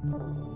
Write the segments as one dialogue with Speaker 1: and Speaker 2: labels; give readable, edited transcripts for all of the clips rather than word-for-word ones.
Speaker 1: Up.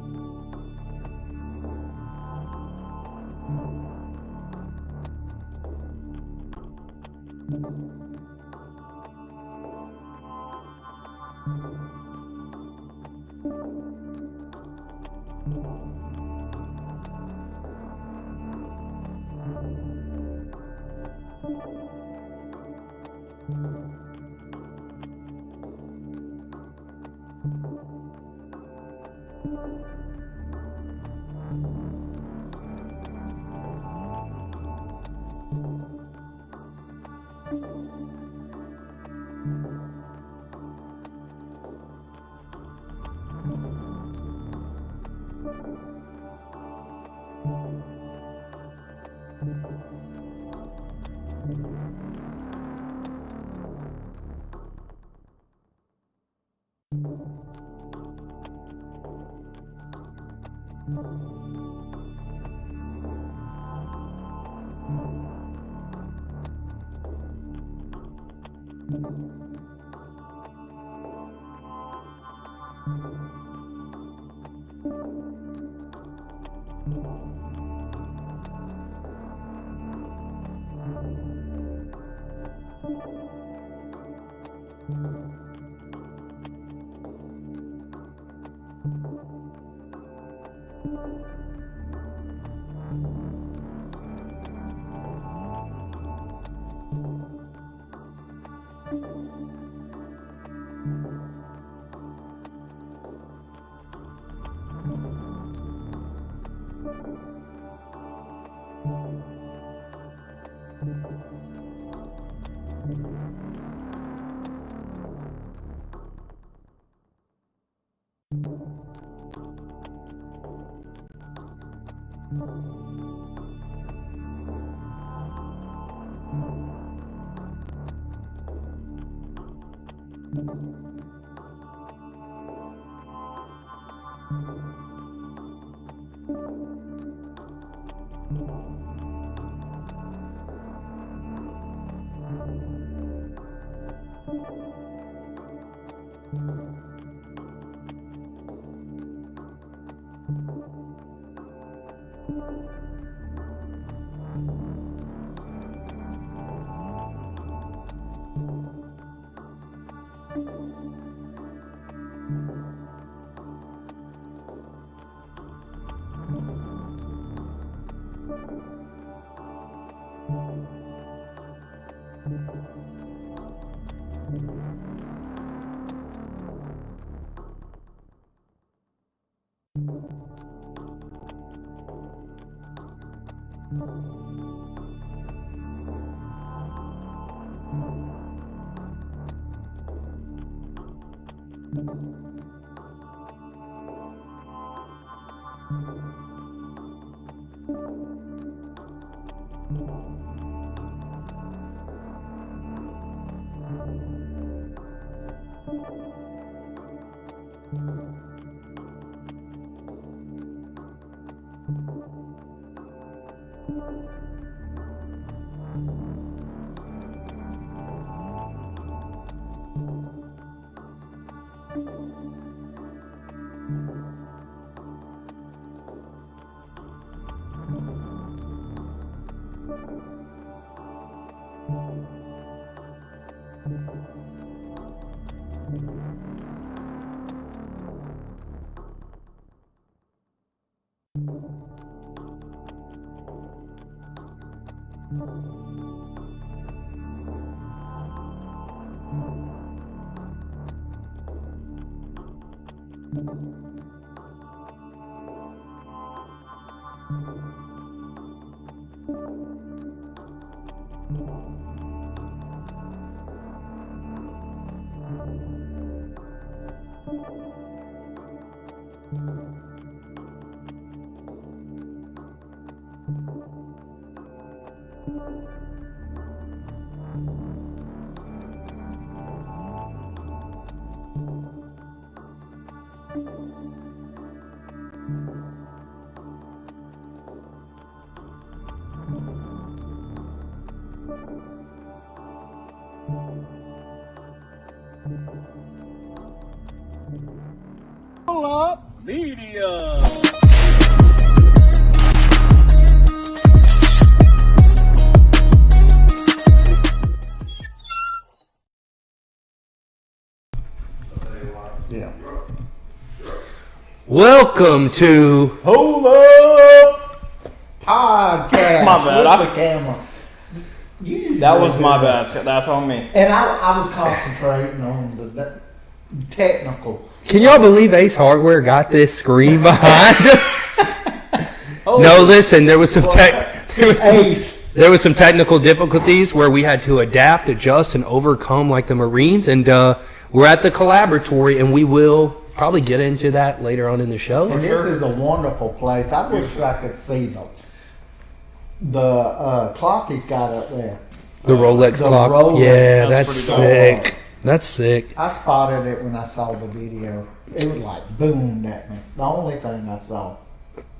Speaker 1: Media.
Speaker 2: Yeah.
Speaker 3: Welcome to
Speaker 1: Hold up!
Speaker 2: Podcast.
Speaker 1: My bad.
Speaker 2: With the camera.
Speaker 1: That was my bad. That's on me.
Speaker 2: And I was concentrating on the technical.
Speaker 3: Can y'all believe Ace Hardware got this screen behind us? No, listen, there was some there was some technical difficulties where we had to adapt, adjust, and overcome like the Marines, and we're at the Collaboratory, and we will probably get into that later on in the show.
Speaker 2: And this is a wonderful place. I wish I could see the clock he's got up there.
Speaker 3: The Rolex clock.
Speaker 2: Rolex.
Speaker 3: Yeah, that's
Speaker 2: pretty
Speaker 3: sick. That's sick.
Speaker 2: I spotted it when I saw the video. It was like boomed at me. The only thing I saw.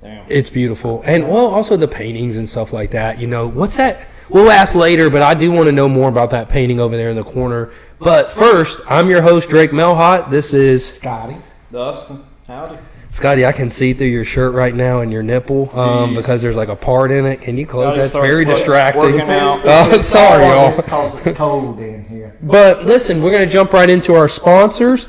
Speaker 1: Damn.
Speaker 3: It's beautiful. And, well, also the paintings and stuff like that. You know, what's that? We'll ask later, but I do want to know more about that painting over there in the corner. But first, I'm your host, Drake Melhot. This is
Speaker 2: Scotty.
Speaker 1: Dustin, howdy.
Speaker 3: Scotty. I can see through your shirt right now and your nipple because there's like a part in it. Can you close
Speaker 1: Scotty
Speaker 3: that? It's
Speaker 1: starts
Speaker 3: very distracting.
Speaker 1: working out.
Speaker 3: Oh, sorry, y'all.
Speaker 2: It's because it's cold in here.
Speaker 3: But listen, we're going to jump right into our sponsors.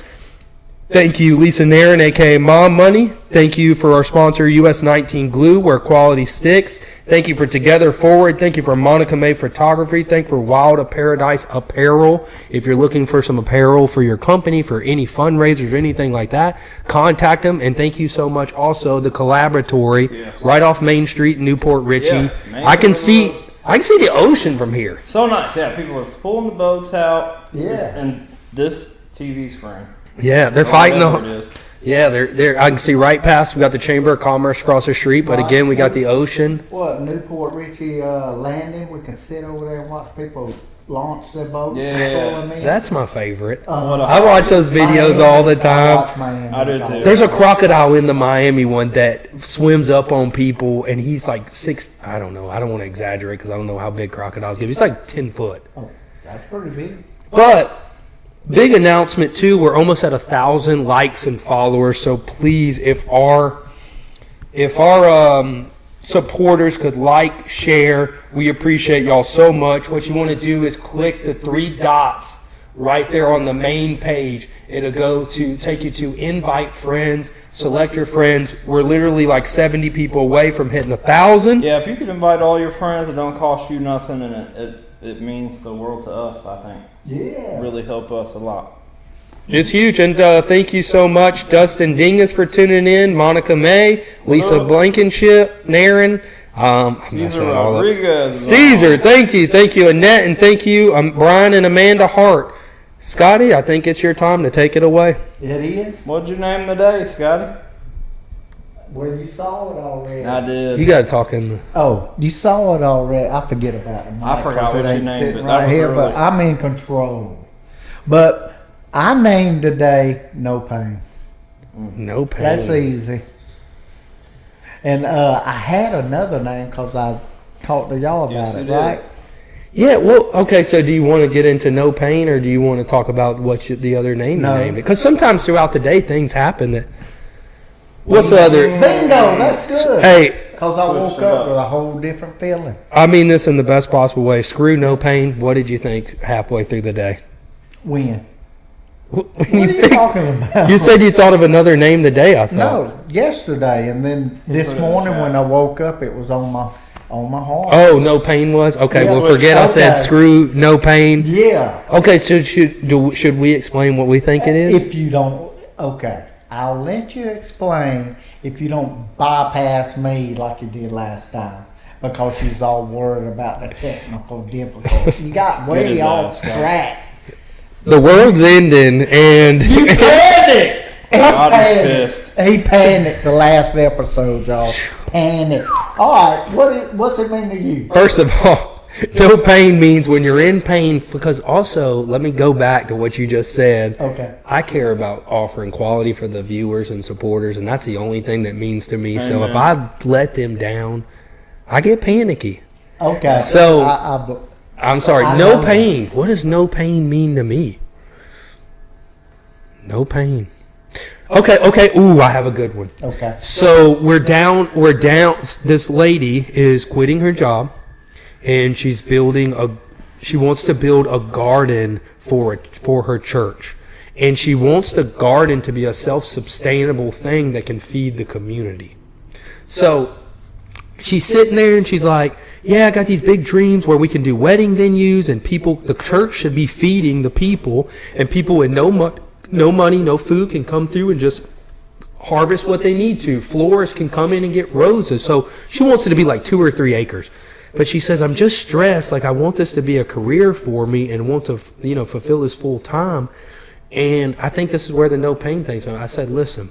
Speaker 3: Thank you, Lisa Nairn, a.k.a. Mom Money. Thank you for our sponsor, US 19 Glue, where quality sticks. Thank you for Together Forward. Thank you for Monica May Photography. Thank you for Wild of Paradise Apparel. If you're looking for some apparel for your company, for any fundraisers or anything like that, contact them. And thank you so much also, the Collaboratory, right off Main Street in Newport Richey.
Speaker 1: Yeah,
Speaker 3: I can see the ocean from here.
Speaker 1: So nice. Yeah, people are pulling the boats out.
Speaker 2: Yeah.
Speaker 1: And this TV screen.
Speaker 3: Yeah, they're fighting
Speaker 1: Whatever it is.
Speaker 3: Yeah, they're. I can see right past. We got the Chamber of Commerce across the street, but again, we got the ocean.
Speaker 2: What, Newport Richey Landing? We can sit over there and watch people launch their boat.
Speaker 1: Yes.
Speaker 3: That's my favorite.
Speaker 1: What a-
Speaker 3: I watch those videos all the time.
Speaker 1: I do too.
Speaker 3: There's a crocodile in the Miami one that swims up on people, and he's like 6. I don't know. I don't want to exaggerate because I don't know how big crocodiles get. He's like 10 foot.
Speaker 2: Oh, that's pretty big.
Speaker 3: But big announcement too. We're almost at 1,000 likes and followers. So please, if our supporters could like, share, we appreciate y'all so much. What you want to do is click the 3 dots right there on the main page. It'll take you to invite friends, select your friends. We're literally like 70 people away from hitting 1,000.
Speaker 1: Yeah, if you could invite all your friends, it don't cost you nothing, and it means the world to us, I think.
Speaker 2: Yeah.
Speaker 1: Really help us a lot.
Speaker 3: It's huge, and thank you so much, Dustin Dingus, for tuning in, Monica May, Lisa Blankenship, Naren,
Speaker 1: Caesar Rodriguez.
Speaker 3: Caesar, thank you, Annette, and thank you, Brian and Amanda Hart. Scotty, I think it's your time to take it away.
Speaker 2: It is?
Speaker 1: What'd you name the day, Scotty?
Speaker 2: Well, you saw it already.
Speaker 1: I did.
Speaker 3: You got to talk in the...
Speaker 2: Oh, you saw it already. I forget about it.
Speaker 1: I forgot what you named
Speaker 2: sitting
Speaker 1: it.
Speaker 2: right
Speaker 1: That was
Speaker 2: here,
Speaker 1: early.
Speaker 2: but I'm in control. But I named today No Pain.
Speaker 3: No pain.
Speaker 2: That's easy. And I had another name because I talked to y'all
Speaker 1: Yes,
Speaker 2: about
Speaker 1: you
Speaker 2: it,
Speaker 1: did.
Speaker 2: right?
Speaker 3: Yeah, well, okay, so do you want to get into no pain, or do you want to talk about the other name
Speaker 2: No.
Speaker 3: you named it? Because sometimes throughout the day, things happen that... What's the other...
Speaker 2: Bingo, that's good.
Speaker 3: Hey,
Speaker 2: Because I woke
Speaker 1: Switch it
Speaker 2: up
Speaker 1: up.
Speaker 2: with a whole different feeling.
Speaker 3: I mean this in the best possible way. Screw no pain. What did you think halfway through the day?
Speaker 2: When?
Speaker 3: What
Speaker 2: What are you talking about?
Speaker 3: You said you thought of another name today, I thought.
Speaker 2: No, yesterday, and then this
Speaker 1: put it in the
Speaker 2: morning
Speaker 1: chat.
Speaker 2: when I woke up, it was on my heart.
Speaker 3: Oh, no pain was? Okay,
Speaker 2: Yeah.
Speaker 3: well, forget I said
Speaker 2: Okay.
Speaker 3: screw no pain.
Speaker 2: Yeah.
Speaker 3: Okay, so should we explain what we think it is?
Speaker 2: If you don't, okay, I'll let you explain if you don't bypass me like you did last time because you was all worried about the technical difficulty. You got way
Speaker 1: his
Speaker 2: off
Speaker 1: ass,
Speaker 2: track.
Speaker 3: The world's ending, and
Speaker 2: You panicked.
Speaker 1: God is pissed.
Speaker 2: He panicked the last episode, y'all. Panicked. All right, what's it mean to you?
Speaker 3: first of all, no pain means when you're in pain, because also, let me go back to what you just said.
Speaker 2: Okay.
Speaker 3: I care about offering quality for the viewers and supporters, and that's the only thing that means to me. So if I let them down, I get panicky.
Speaker 2: Okay.
Speaker 3: So- I'm sorry,
Speaker 2: I
Speaker 3: no
Speaker 2: know that.
Speaker 3: pain. What does no pain mean to me? No pain. Okay. Ooh, I have a good one.
Speaker 2: Okay.
Speaker 3: So we're down. This lady is quitting her job, and she wants to build a garden for her church, and she wants the garden to be a self-sustainable thing that can feed the community. So she's sitting there and she's like, yeah, I got these big dreams where we can do wedding venues, and the church should be feeding the people, and people with no money, no food can come through and just harvest what they need to. Florists can come in and get roses. So she wants it to be like 2 or 3 acres. But she says, I'm just stressed. Like, I want this to be a career for me and want to, fulfill this full time. And I think this is where the no pain thing's on. I said, listen,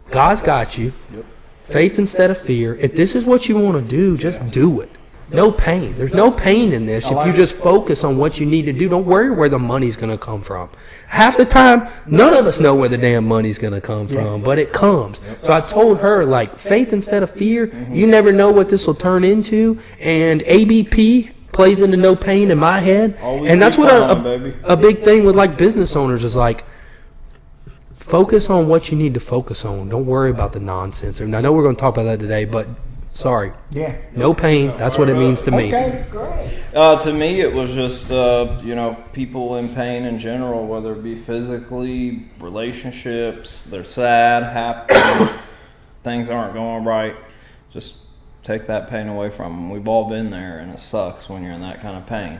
Speaker 3: God's got you. Yep. Faith instead of fear. If this is what you want to do, just do it. No pain. There's no pain in this. If you just focus on what you need to do, don't worry where the money's going to come from. Half the time, none of us know where the damn money's going to come from, but it comes. So I told her, like, faith instead of fear. You never know what this will turn into. And ABP plays into no pain in my head. And that's what a big thing with, like, business owners is, like, focus on what you need to focus on. Don't worry about the nonsense. And I know we're going to talk about that today, but sorry.
Speaker 2: Yeah.
Speaker 3: No pain. That's what it means to me.
Speaker 2: Okay, great.
Speaker 1: To me, it was just, people in pain in general, whether it be physically, relationships, they're sad, happy, things aren't going right. Just take that pain away from them. We've all been there, and it sucks when you're in that kind of pain.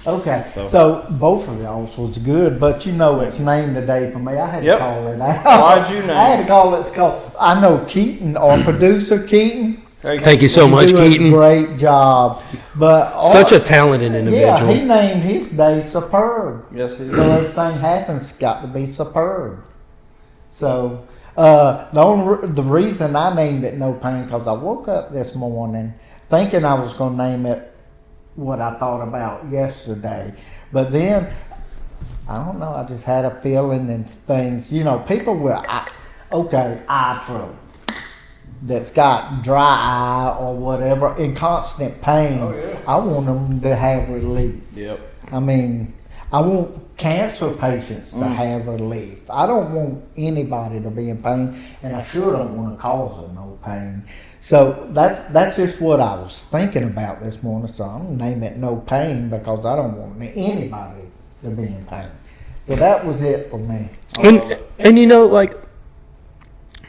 Speaker 2: Okay, so both of y'all was good, but it's named today for me. I had to call it out.
Speaker 1: Why'd you name it?
Speaker 2: I had to call it. I know Keaton, our producer Keaton.
Speaker 3: Thank you so much, Keaton.
Speaker 2: Great job. But
Speaker 3: such a talented individual.
Speaker 2: Yeah, he named his day Superb.
Speaker 1: Yes, he did.
Speaker 2: So everything happens got to be superb. So the reason I named it No Pain, because I woke up this morning thinking I was going to name it what I thought about yesterday. But then, I don't know, I just had a feeling and things. People with eye trouble that's got dry eye or whatever, in constant pain. Oh, yeah. I want them to have relief.
Speaker 1: Yep.
Speaker 2: I mean, I want cancer patients to have relief. I don't want anybody to be in pain, and I sure don't want to cause them no pain. So that's just what I was thinking about this morning. So I'm going to name it No Pain because I don't want anybody to be in pain. So that was it for me.
Speaker 3: And like,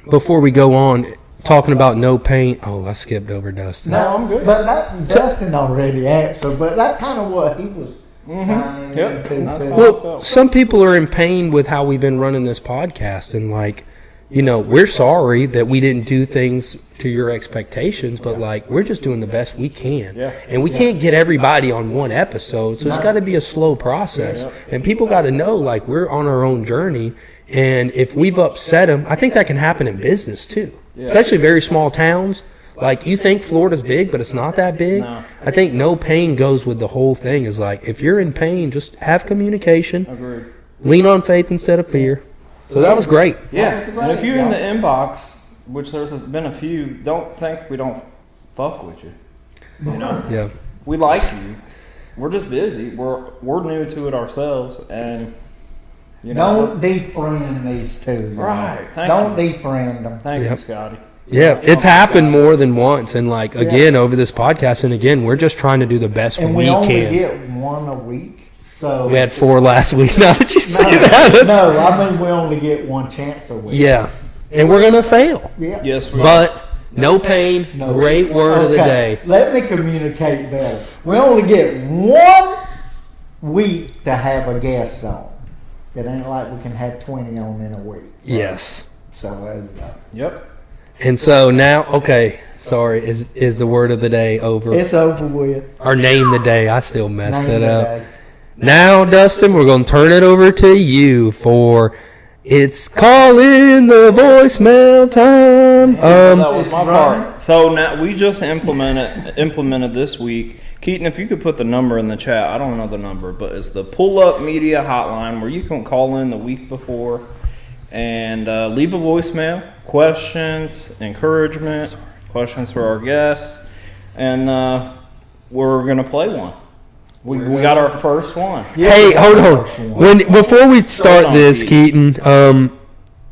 Speaker 3: before we go on, talking about no pain. Oh, I skipped over Dustin.
Speaker 2: No, I'm good. But Dustin already answered, but that's kind of what he was trying to do.
Speaker 3: Well, some people are in pain with how we've been running this podcast, and like, we're sorry that we didn't do things to your expectations, but like, we're just doing the best we can. Yeah. And we can't get everybody on one episode, so it's got to be a slow process. Yeah. And people got to know, like, we're on our own journey, and if we've upset them, I think that can happen in business too, especially very small towns. Like, you think Florida's big, but it's not that big. No. I think no pain goes with the whole thing. Is like, if you're in pain, just have communication. Agreed. Lean on faith instead of fear. So that was great.
Speaker 1: Yeah. And if you're in the inbox, which there's been a few, don't think we don't fuck with you.
Speaker 3: Yeah.
Speaker 1: We like you. We're just busy. We're new to it ourselves, and
Speaker 2: don't defriend these two.
Speaker 1: Right.
Speaker 2: Don't defriend them.
Speaker 1: Thank you, Scotty.
Speaker 3: Yeah, it's happened more than once, and like, again, over this podcast, and again, we're just trying to do the best
Speaker 2: and
Speaker 3: we can.
Speaker 2: And we only get one a week. So
Speaker 3: we had 4 last week. Now that you say that,
Speaker 2: no, I mean, we only get one chance a week.
Speaker 3: Yeah, and we're gonna fail.
Speaker 2: Yeah.
Speaker 1: Yes, we
Speaker 3: but are. No pain. No. Great word of the day.
Speaker 2: Let me communicate better. We only get 1 week to have a guest on. It ain't like we can have 20 on in a week. Right?
Speaker 3: Yes.
Speaker 2: So there you go.
Speaker 1: Yep.
Speaker 3: And so now, sorry, is the word of the day over?
Speaker 2: It's over with.
Speaker 3: Or name the day. I still messed it up. Now, Dustin, we're going to turn it over to you for It's Calling the Voicemail Time.
Speaker 1: That was my part. So now we just implemented this week. Keaton, if you could put the number in the chat. I don't know the number, but it's the Pull-Up Media Hotline where you can call in the week before and leave a voicemail, questions, encouragement, questions for our guests, and we're going to play one. We got our first one.
Speaker 3: Hey, hold on. Before we start this, Keaton,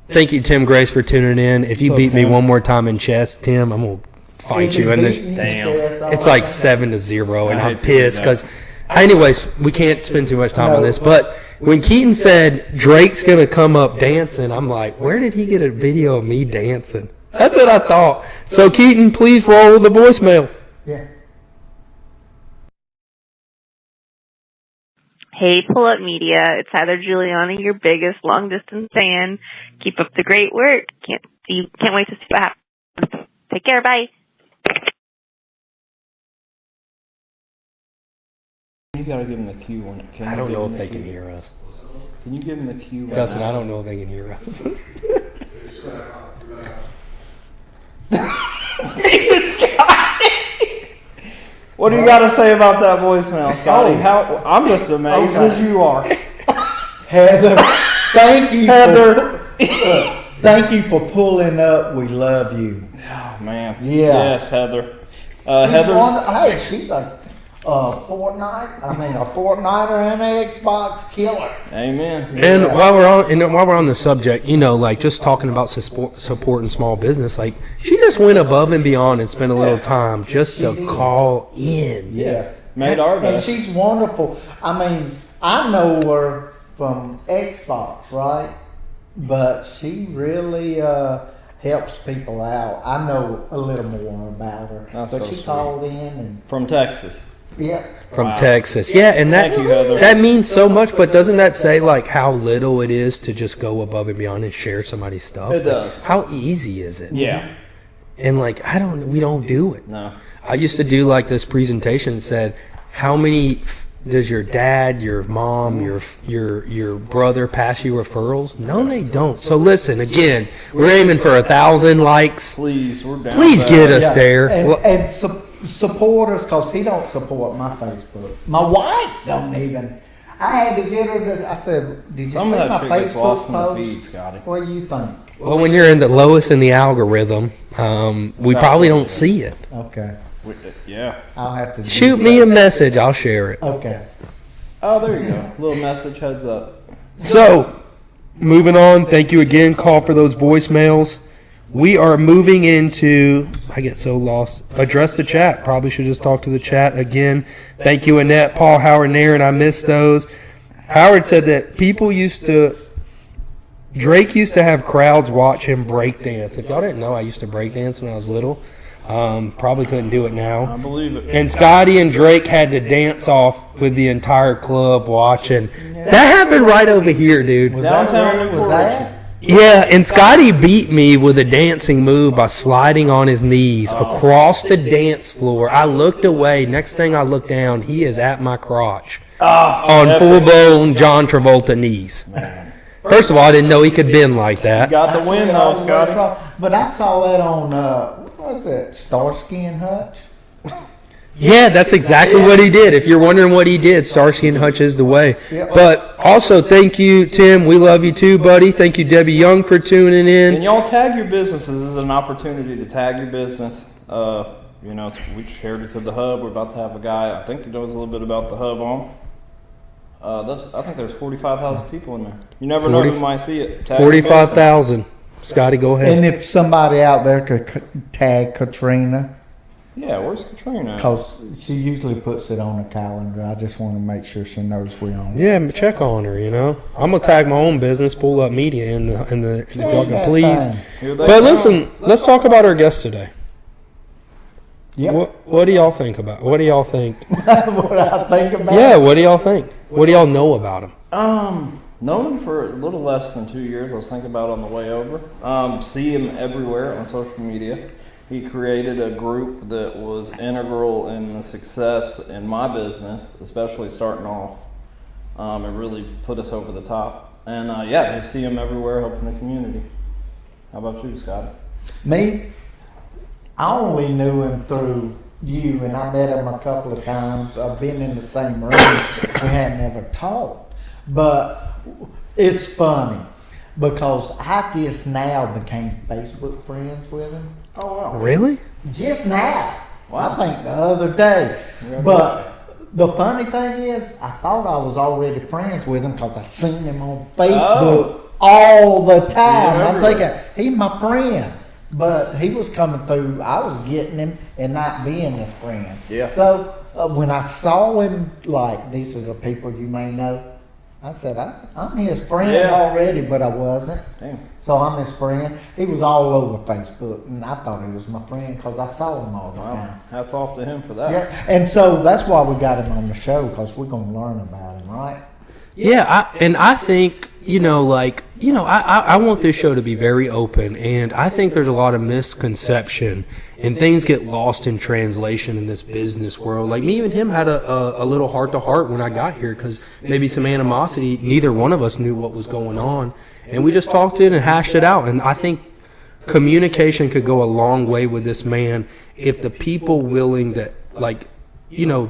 Speaker 3: thank you, Tim Grace, for tuning in. If you beat me
Speaker 1: Tim.
Speaker 3: one more time in chess, Tim, I'm going to fight you. And it's like 7-0, and
Speaker 1: I
Speaker 3: I'm
Speaker 1: hate to do
Speaker 3: pissed
Speaker 1: that.
Speaker 3: because, anyways, we can't spend too much time on this. But when Keaton said Drake's going to come up dancing, I'm like, where did he get a video of me dancing? That's what I thought. So, Keaton, please roll the voicemail.
Speaker 2: Yeah.
Speaker 4: Hey, Pull Up Media. It's Heather Giuliani, your biggest long distance fan. Keep up the great work. Can't wait to see what happens. Take care. Bye.
Speaker 1: You gotta give them the cue when it can.
Speaker 3: I don't know if they can hear us.
Speaker 1: Can you give them the cue?
Speaker 3: Dustin, I don't know if they can hear us.
Speaker 1: What do you got to say about that voicemail, Scotty? I'm just amazed as you are.
Speaker 2: Heather, thank you.
Speaker 1: Heather.
Speaker 2: Thank you for pulling up. We love you.
Speaker 1: Oh, man.
Speaker 2: Yeah.
Speaker 1: Yes, Heather. Heather's.
Speaker 2: She's a Fortnite and an Xbox killer.
Speaker 1: Amen.
Speaker 3: And while we're on the subject, like just talking about supporting small business, like she just went above and beyond and spent a little time just to call in.
Speaker 2: Yes.
Speaker 1: Made our
Speaker 2: And
Speaker 1: best.
Speaker 2: she's wonderful. I mean, I know her from Xbox, right? But she really helps people out. I know a little more about her.
Speaker 1: That's
Speaker 2: but
Speaker 1: so
Speaker 2: she
Speaker 1: sweet.
Speaker 2: called in and
Speaker 1: From Texas.
Speaker 3: From
Speaker 1: Wow.
Speaker 3: Texas. Yeah, and
Speaker 1: Thank you, Heather.
Speaker 3: that means so much, but doesn't that say like how little it is to just go above and beyond and share somebody's stuff?
Speaker 1: It does.
Speaker 3: How easy is it?
Speaker 1: Yeah.
Speaker 3: And like we don't do it.
Speaker 1: No.
Speaker 3: I used to do like this presentation that said, how many does your dad, your mom, your brother pass you referrals? No, they don't. So listen, again, we're aiming for 1,000 likes.
Speaker 1: Please, we're down.
Speaker 3: Please
Speaker 1: with
Speaker 3: get
Speaker 1: that.
Speaker 3: us there.
Speaker 2: And,
Speaker 3: Well,
Speaker 2: and support us, because he don't support my Facebook. My wife don't even. I had to get her to. I said, "Did you
Speaker 1: Some
Speaker 2: see
Speaker 1: of
Speaker 2: my
Speaker 1: that shit gets
Speaker 2: Facebook
Speaker 1: lost in the
Speaker 2: post?
Speaker 1: feed, Scotty.
Speaker 2: What do you think?"
Speaker 3: well, when you're in the lowest in the algorithm, we probably don't see it.
Speaker 2: Okay,
Speaker 1: Yeah.
Speaker 2: I'll have to
Speaker 3: Shoot me a message, I'll share it.
Speaker 2: Okay.
Speaker 1: Oh, there you go. Little message, heads up.
Speaker 3: So, moving on. Thank you again. Call for those voicemails. We are moving into, I get so lost, address the chat. Probably should just talk to the chat again. Thank you, Annette, Paul, Howard, and Aaron. I missed those. Howard said that Drake used to have crowds watch him break dance. If y'all didn't know, I used to break dance when I was little. Probably couldn't do it now.
Speaker 1: I believe it.
Speaker 3: And Scotty and Drake had to dance off with the entire club watching. That happened right over here, dude.
Speaker 2: Was
Speaker 1: Downtown
Speaker 2: that?
Speaker 1: Newport
Speaker 2: Was that?
Speaker 3: Yeah, and Scotty beat me with a dancing move by sliding on his knees across the dance floor. I looked away. Next thing I looked down, he is at my crotch on full-blown John Travolta knees. First of all, I didn't know he could bend like that.
Speaker 1: Got the win, though, Scotty.
Speaker 2: But I saw that on what was it? Starsky and Hutch.
Speaker 3: Yeah, that's exactly what he did. If you're wondering what he did, Starsky and Hutch is the way.
Speaker 2: Yep.
Speaker 3: But also, thank you, Tim. We love you too, buddy. Thank you, Debbie Young, for tuning
Speaker 1: And
Speaker 3: in.
Speaker 1: y'all tag your businesses. This is an opportunity to tag your business. We shared it to the hub. We're about to have a guy, I think he knows a little bit about the hub on. I think there's 45,000 people in there. You never know who might see it. Tag your business.
Speaker 3: 45,000. Scotty, go ahead.
Speaker 2: And if somebody out there could tag Katrina,
Speaker 1: Yeah, where's Katrina?
Speaker 2: because she usually puts it on the calendar. I just want to make sure she knows we're on.
Speaker 3: Yeah, check on her, I'm going to tag my own business, Pull Up Media, in the if y'all can
Speaker 2: that
Speaker 3: please.
Speaker 2: thing.
Speaker 1: Here they
Speaker 3: But
Speaker 1: come.
Speaker 3: listen, let's talk about our guest today.
Speaker 2: Yep.
Speaker 3: What do y'all think about? What do y'all think?
Speaker 2: What I think about.
Speaker 3: Yeah, what do y'all think? What do y'all know about him?
Speaker 1: Known him for a little less than 2 years. I was thinking about on the way over. See him everywhere on social media. He created a group that was integral in the success in my business, especially starting off. It really put us over the top. And you see him everywhere helping the community. How about you, Scotty?
Speaker 2: Me, I only knew him through you, and I met him a couple of times. I've been in the same room. We hadn't ever talked. But it's funny because I just now became Facebook friends with him.
Speaker 1: Oh, wow.
Speaker 3: Really?
Speaker 2: Just now.
Speaker 1: Wow.
Speaker 2: I think the other day. But the funny thing is, I thought I was already friends with him because I seen him on Facebook all the time. I'm thinking, he's my friend. But he was coming through, I was getting him and not being his friend.
Speaker 1: Yeah.
Speaker 2: So when I saw him, like, these are the people you may know, I said, I'm his friend already, but I wasn't.
Speaker 1: Damn.
Speaker 2: So I'm his friend. He was all over Facebook, and I thought he was my friend because I saw him all the time.
Speaker 1: Hats off to him for that.
Speaker 2: Yeah, and so that's why we got him on the show, because we're going to learn about him, right?
Speaker 3: Yeah, I think, I want this show to be very open, and I think there's a lot of misconception, and things get lost in translation in this business world. Like, me and him had a little heart-to-heart when I got here, because maybe some animosity, neither one of us knew what was going on, and we just talked it and hashed it out, and I think communication could go a long way with this man if the people willing to,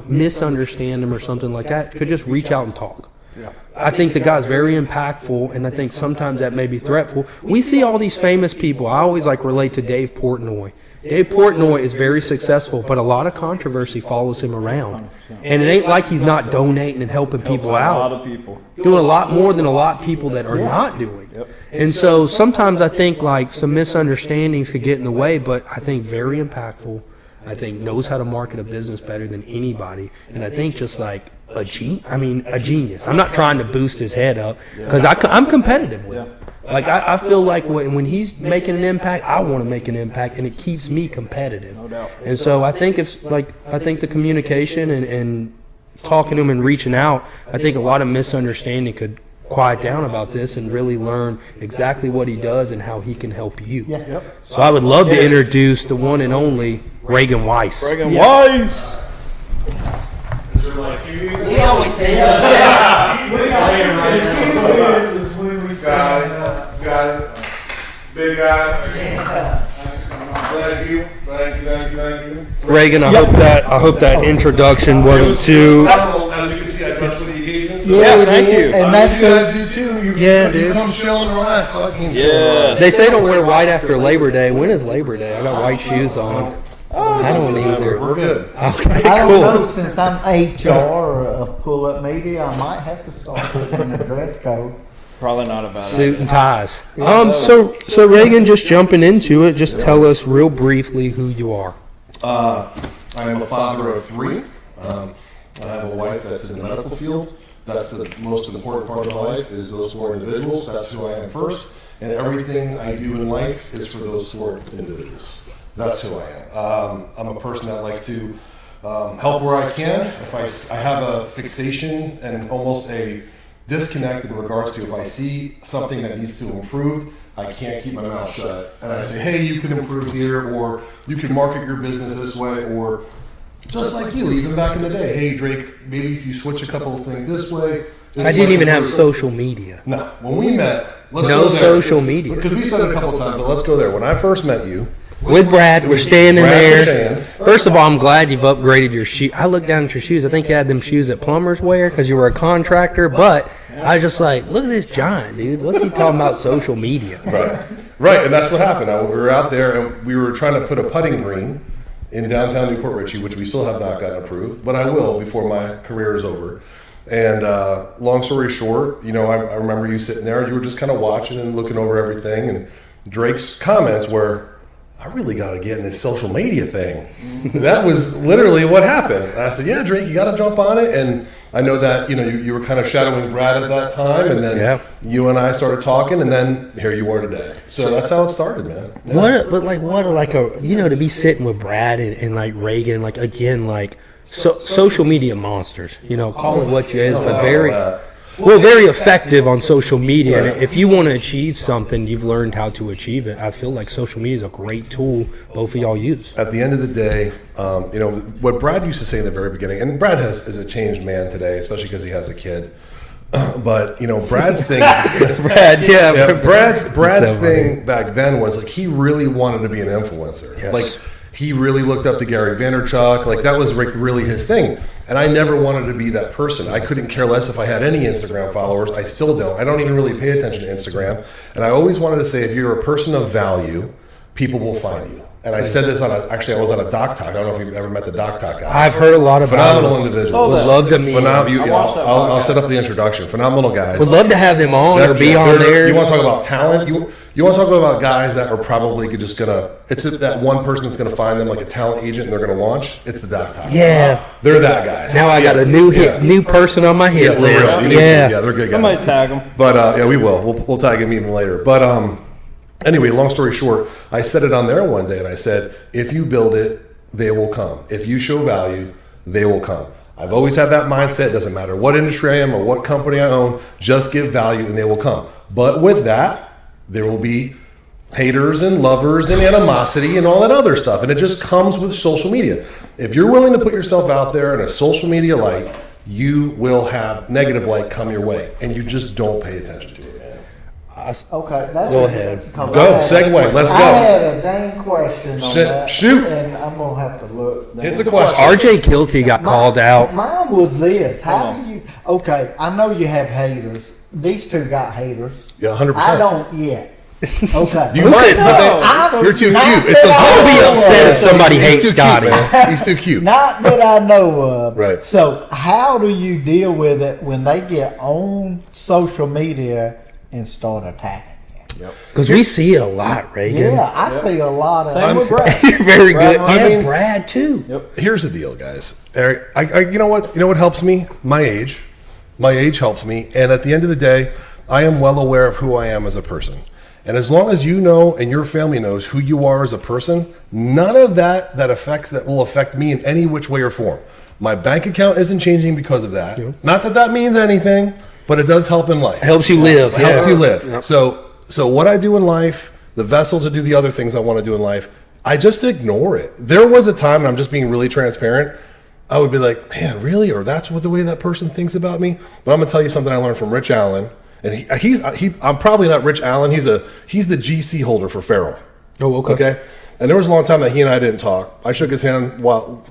Speaker 3: misunderstand him or something like that could just reach out and talk.
Speaker 1: Yeah.
Speaker 3: I think the guy's very impactful, and I think sometimes that may be threatful. We see all these famous people. I always relate to Dave Portnoy. Dave Portnoy is very successful, but a lot of controversy follows him around. And it ain't like he's not donating and helping people out.
Speaker 1: A lot of people.
Speaker 3: Doing a lot more than a lot of people that are not doing.
Speaker 1: Yep.
Speaker 3: And so sometimes I think some misunderstandings could get in the way, but I think very impactful. I think knows how to market a business better than anybody. And I think just a genius. I'm not trying to boost his head up because I'm competitive with him. I feel like when he's making an impact, I want to make an impact, and it keeps me competitive.
Speaker 1: No doubt.
Speaker 3: And so I think I think the communication and talking to him and reaching out, I think a lot of misunderstanding could quiet down about this and really learn exactly what he does and how he can help you.
Speaker 2: Yeah. Yep.
Speaker 3: So I would love to introduce the one and only Regan Weiss.
Speaker 1: Regan Weiss.
Speaker 3: We always say that.
Speaker 5: Got it. Big guy. Thank you.
Speaker 3: Regan, I hope that introduction wasn't too.
Speaker 5: As you can see, I dress for the occasion.
Speaker 1: Yeah, thank you.
Speaker 2: And that's
Speaker 5: You
Speaker 2: good.
Speaker 5: guys do too. You
Speaker 3: Dude.
Speaker 5: come chill and relax. So I can
Speaker 1: Yeah.
Speaker 3: They say don't wear white after Labor Day. When is Labor Day? I got white shoes on. I don't either.
Speaker 5: We're good.
Speaker 3: Okay,
Speaker 2: I don't know,
Speaker 3: cool.
Speaker 2: since I'm HR of Pull-Up Media, I might have to start putting the dress code.
Speaker 1: Probably not a bad
Speaker 3: Suit and ties. So Regan, just jumping into it, just tell us real briefly who you are.
Speaker 5: I am a father of three. I have a wife that's in the medical field. That's the most important part of my life, is those four individuals. That's who I am first. And everything I do in life is for those four individuals. That's who I am. I'm a person that likes to help where I can. If I have a fixation and almost a disconnect in regards to if I see something that needs to improve, I can't keep my mouth shut. And I say, hey, you can improve here, or you can market your business this way, or just like you, even back in the day, hey, Drake, maybe if you switch a couple of things this way.
Speaker 3: I didn't even have social media.
Speaker 5: No, when we met, let's
Speaker 3: No
Speaker 5: go there.
Speaker 3: social media.
Speaker 5: Because we said it a couple of times, but let's go there. When I first met you,
Speaker 3: With Brad, we're standing
Speaker 5: Brad was
Speaker 3: there.
Speaker 5: saying-
Speaker 3: First of all, I'm glad you've upgraded your shoe. I looked down at your shoes. I think you had them shoes that plumbers wear because you were a contractor. But I was just like, look at this giant, dude. What's he talking about social media?
Speaker 5: Right, and that's what happened. We were out there and we were trying to put a putting green in downtown Newport Richey, which we still have not gotten approved, but I will before my career is over. And long story short, I remember you sitting there, you were just kind of watching and looking over everything, and Drake's comments were, I really got to get in this social media thing. And that was literally what happened. And I said, yeah, Drake, you got to jump on it. And I know that, you were kind of shadowing Brad at that time. And then you and I started talking, and then here you are today. So that's how it started, man. Yeah.
Speaker 3: To be sitting with Brad and Regan, social media monsters, call it what you is, but very effective on social media.
Speaker 5: Right.
Speaker 3: And if you want to achieve something, you've learned how to achieve it. I feel like social media is a great tool both of y'all use.
Speaker 5: At the end of the day, what Brad used to say in the very beginning, and Brad is a changed man today, especially because he has a kid. But Brad's thing, Brad's thing back then was he really wanted to be an influencer.
Speaker 3: Yes.
Speaker 5: He really looked up to Gary Vaynerchuk. That was really his thing. And I never wanted to be that person. I couldn't care less if I had any Instagram followers. I still don't. I don't even really pay attention to Instagram. And I always wanted to say, if you're a person of value, people will find you. And I said this actually I was on a Doc Talk. I don't know if you've ever met the Doc Talk guy.
Speaker 3: I've heard a lot about
Speaker 5: Phenomenal
Speaker 3: him.
Speaker 5: individual.
Speaker 3: Would love to meet him.
Speaker 5: I'll set up the introduction. Phenomenal guys.
Speaker 3: Would love to have them on or be on there.
Speaker 5: You want to talk about talent? You want to talk about guys that are probably just gonna. It's that one person that's gonna find them like a talent agent and they're gonna launch. It's the Doc Talk.
Speaker 3: Yeah,
Speaker 5: they're that guys.
Speaker 3: now I got a new person on my hit list.
Speaker 5: Yeah, they're good guys.
Speaker 1: Somebody tag them.
Speaker 5: But we will. We'll tag him even later. But anyway, long story short, I said it on there one day, and I said, if you build it, they will come. If you show value, they will come. I've always had that mindset. It doesn't matter what industry I am or what company I own. Just give value, and they will come. But with that, there will be haters and lovers and animosity and all that other stuff. And it just comes with social media. If you're willing to put yourself out there in a social media light, you will have negative light come your way. And you just don't pay attention to it, man.
Speaker 2: Okay, that's
Speaker 3: Go ahead.
Speaker 5: Go, segue, let's go.
Speaker 2: I had a dang question on that.
Speaker 5: Shoot.
Speaker 2: And I'm going to have to look.
Speaker 5: Hit the question.
Speaker 3: RJ Kilty got called out.
Speaker 2: Mine was this. How do you... Okay, I know you have haters. These two got haters.
Speaker 5: Yeah, 100%.
Speaker 2: I don't yet. Okay.
Speaker 5: You might, but you're too cute. It's
Speaker 3: I'll be upset if somebody
Speaker 5: He's
Speaker 3: hates
Speaker 5: too cute,
Speaker 3: Scotty.
Speaker 5: man. He's too cute.
Speaker 2: Not that I know of.
Speaker 5: Right.
Speaker 2: So how do you deal with it when they get on social media and start attacking you?
Speaker 3: Because we see it a lot, Reagan.
Speaker 2: Yeah, I see a lot of...
Speaker 1: Same with Brad.
Speaker 3: You're very good.
Speaker 1: Brad,
Speaker 3: And Brad, too.
Speaker 1: Yep.
Speaker 5: Here's the deal, guys. Eric, you know what? You know what helps me? My age. My age helps me. And at the end of the day, I am well aware of who I am as a person. And as long as you know and your family knows who you are as a person, none of that will affect me in any which way or form. My bank account isn't changing because of that. Yep. Not that that means anything, but it does help in life.
Speaker 3: Helps you live.
Speaker 5: It helps you live. Yep. So what I do in life, the vessel to do the other things I want to do in life, I just ignore it. There was a time, and I'm just being really transparent, I would be like, man, really? Or that's what the way that person thinks about me? But I'm going to tell you something I learned from Rich Allen. And I'm probably not Rich Allen. He's the GC holder for Farrell.
Speaker 3: Oh, okay.
Speaker 5: Okay. And there was a long time that he and I didn't talk. I shook his hand